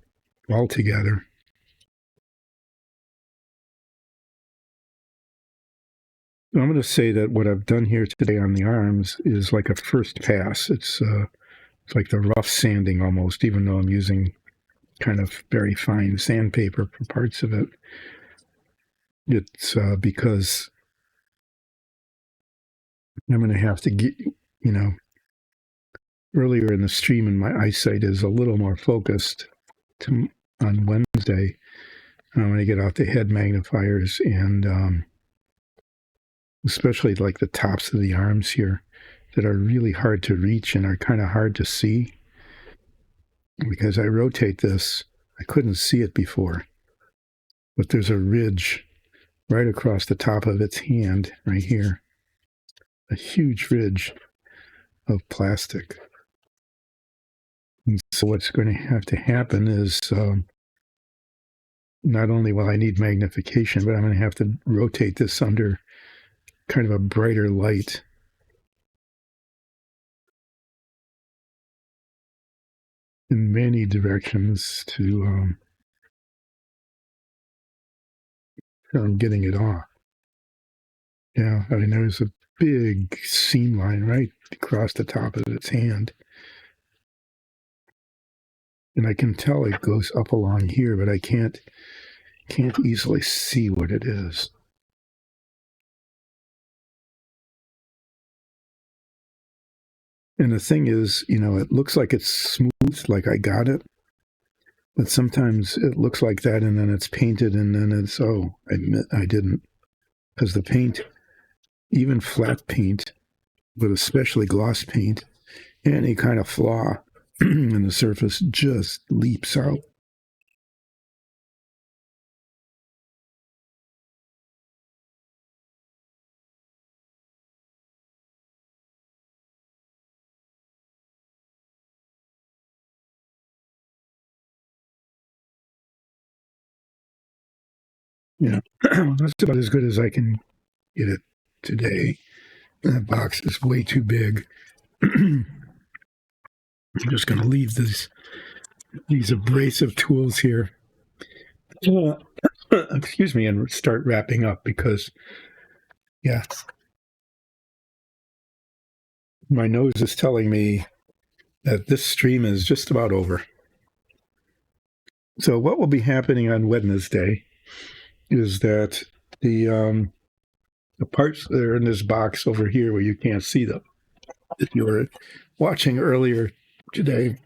altogether. I'm going to say that what I've done here today on the arms is like a first pass. It's like the rough sanding almost, even though I'm using kind of very fine sandpaper for parts of it. It's because I'm going to have to get, earlier in the stream, and my eyesight is a little more focused on Wednesday. I'm going to get out the head magnifiers and especially like the tops of the arms here that are really hard to reach and are kind of hard to see. Because I rotate this, I couldn't see it before, but there's a ridge right across the top of its hand right here, a huge ridge of plastic. And so what's going to have to happen is not only will I need magnification, but I'm going to have to rotate this under kind of a brighter light. In many directions to getting it off. Yeah, I mean, there's a big seam line right across the top of its hand. And I can tell it goes up along here, but I can't easily see what it is. And the thing is, it looks like it's smooth, like I got it. But sometimes it looks like that, and then it's painted, and then it's, I didn't. Because the paint, even flat paint, but especially gloss paint, any kind of flaw in the surface just leaps out. Yeah, that's about as good as I can get it today. That box is way too big. I'm just going to leave these abrasive tools here. Excuse me, and start wrapping up because, yeah, my nose is telling me that this stream is just about over. So what will be happening on Wednesday is that the parts that are in this box over here where you can't see them, if you're watching earlier today,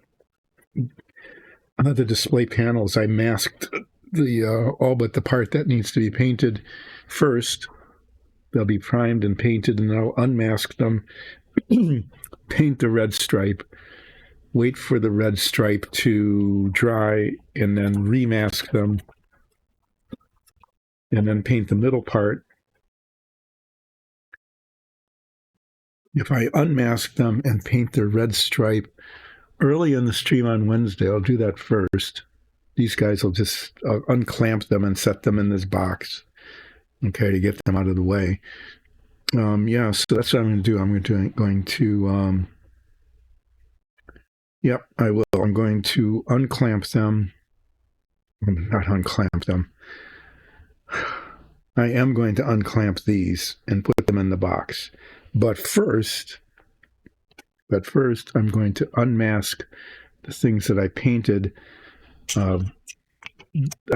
the display panels, I masked the all but the part that needs to be painted first. They'll be primed and painted, and I'll unmask them, paint the red stripe, wait for the red stripe to dry, and then remask them, and then paint the middle part. If I unmask them and paint the red stripe early in the stream on Wednesday, I'll do that first. These guys will just unclamp them and set them in this box, okay, to get them out of the way. Yeah, so that's what I'm going to do. I'm going to yep, I will. I'm going to unclamp them. Not unclamp them. I am going to unclamp these and put them in the box. But first, I'm going to unmask the things that I painted. I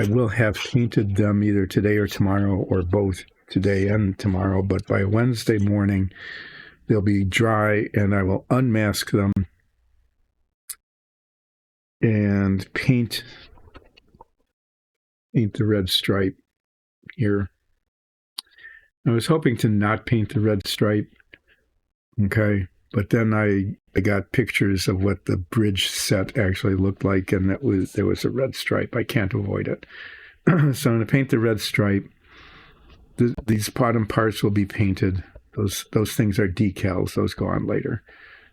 will have painted them either today or tomorrow, or both today and tomorrow, but by Wednesday morning, they'll be dry, and I will unmask them and paint the red stripe here. I was hoping to not paint the red stripe, okay, but then I got pictures of what the bridge set actually looked like, and there was a red stripe. I can't avoid it. So I'm going to paint the red stripe. These bottom parts will be painted. Those things are decals. Those go on later.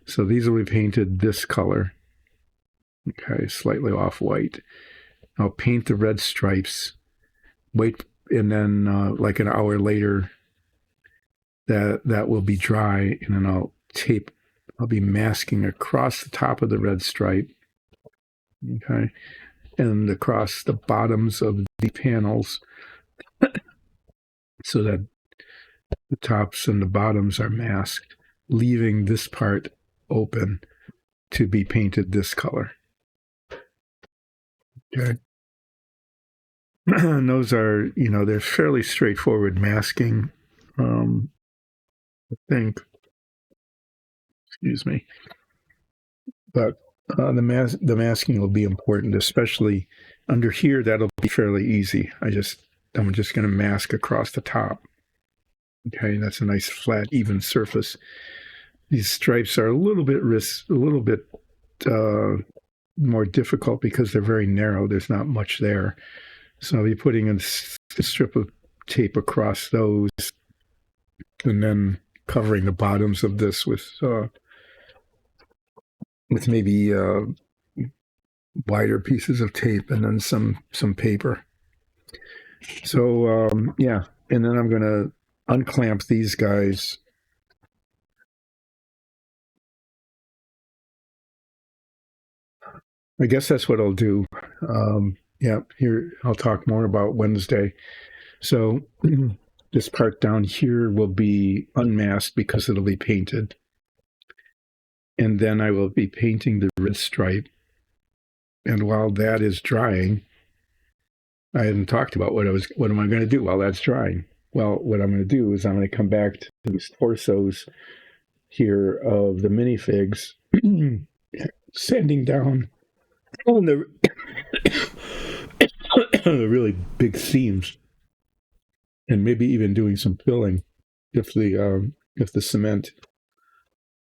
So these will be painted this color, okay, slightly off-white. I'll paint the red stripes, wait, and then like an hour later, that will be dry, and then I'll be masking across the top of the red stripe, okay, and across the bottoms of the panels so that the tops and the bottoms are masked, leaving this part open to be painted this color. Okay. And those are, they're fairly straightforward masking, I think. Excuse me. But the masking will be important, especially under here. That'll be fairly easy. I'm just going to mask across the top. Okay, that's a nice flat, even surface. These stripes are a little bit more difficult because they're very narrow. There's not much there. So I'll be putting a strip of tape across those, and then covering the bottoms of this with maybe wider pieces of tape, and then some paper. So yeah, and then I'm going to unclamp these guys. I guess that's what I'll do. Yeah, here I'll talk more about Wednesday. So this part down here will be unmasked because it'll be painted. And then I will be painting the red stripe. And while that is drying, I hadn't talked about what am I going to do while that's drying? Well, what I'm going to do is I'm going to come back to these torsos here of the minifigs, sanding down on the really big seams, and maybe even doing some filling if the cement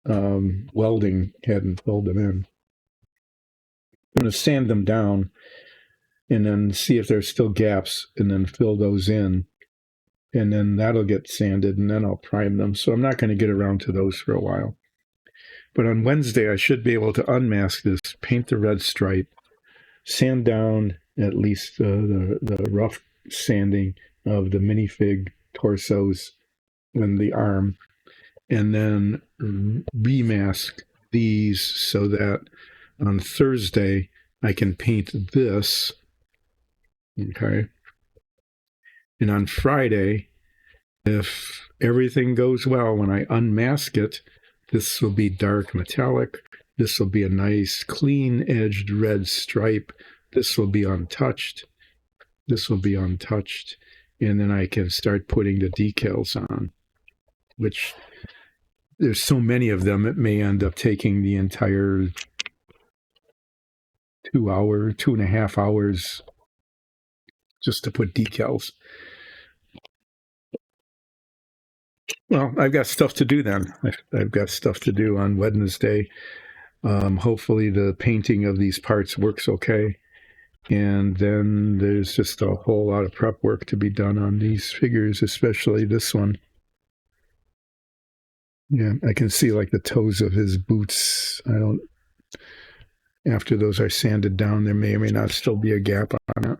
welding hadn't filled them in. I'm going to sand them down and then see if there's still gaps, and then fill those in, and then that'll get sanded, and then I'll prime them. So I'm not going to get around to those for a while. But on Wednesday, I should be able to unmask this, paint the red stripe, sand down at least the rough sanding of the minifig torsos and the arm, and then remask these so that on Thursday I can paint this, okay? And on Friday, if everything goes well, when I unmask it, this will be dark metallic. This will be a nice clean-edged red stripe. This will be untouched. This will be untouched. And then I can start putting the decals on, which there's so many of them, it may end up taking the entire 2.5 hours just to put decals. Well, I've got stuff to do then. I've got stuff to do on Wednesday. Hopefully the painting of these parts works okay. And then there's just a whole lot of prep work to be done on these figures, especially this one. Yeah, I can see like the toes of his boots. After those are sanded down, there may or may not still be a gap on it.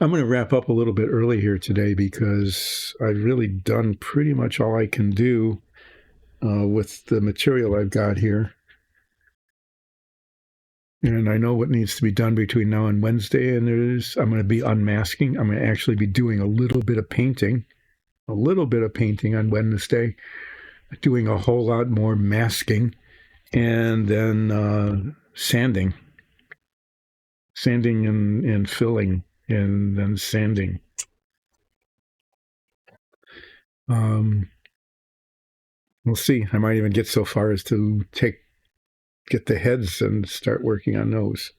I'm going to wrap up a little bit early here today because I've really done pretty much all I can do with the material I've got here. And I know what needs to be done between now and Wednesday, and I'm going to be unmasking. I'm going to actually be doing a little bit of painting on Wednesday, doing a whole lot more masking, and then sanding and filling, and then sanding. We'll see. I might even get so far as to get the heads and start working on those.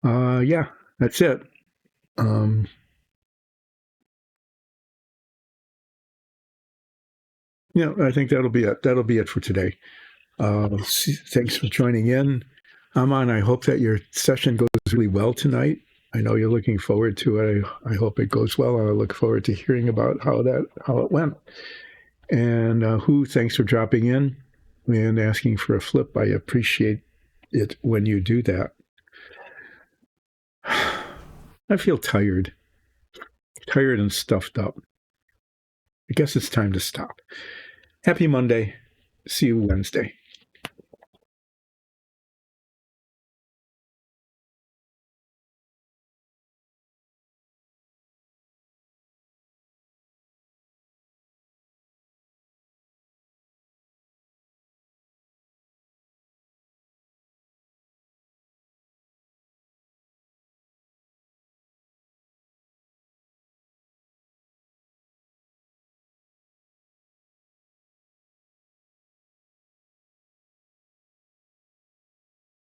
Yeah, that's it. Yeah, I think that'll be it. That'll be it for today. Thanks for joining in. Aman, I hope that your session goes really well tonight. I know you're looking forward to it. I hope it goes well. I look forward to hearing about how it went. And thanks for dropping in and asking for a flip. I appreciate it when you do that. I feel tired and stuffed up. I guess it's time to stop. Happy Monday. See you Wednesday.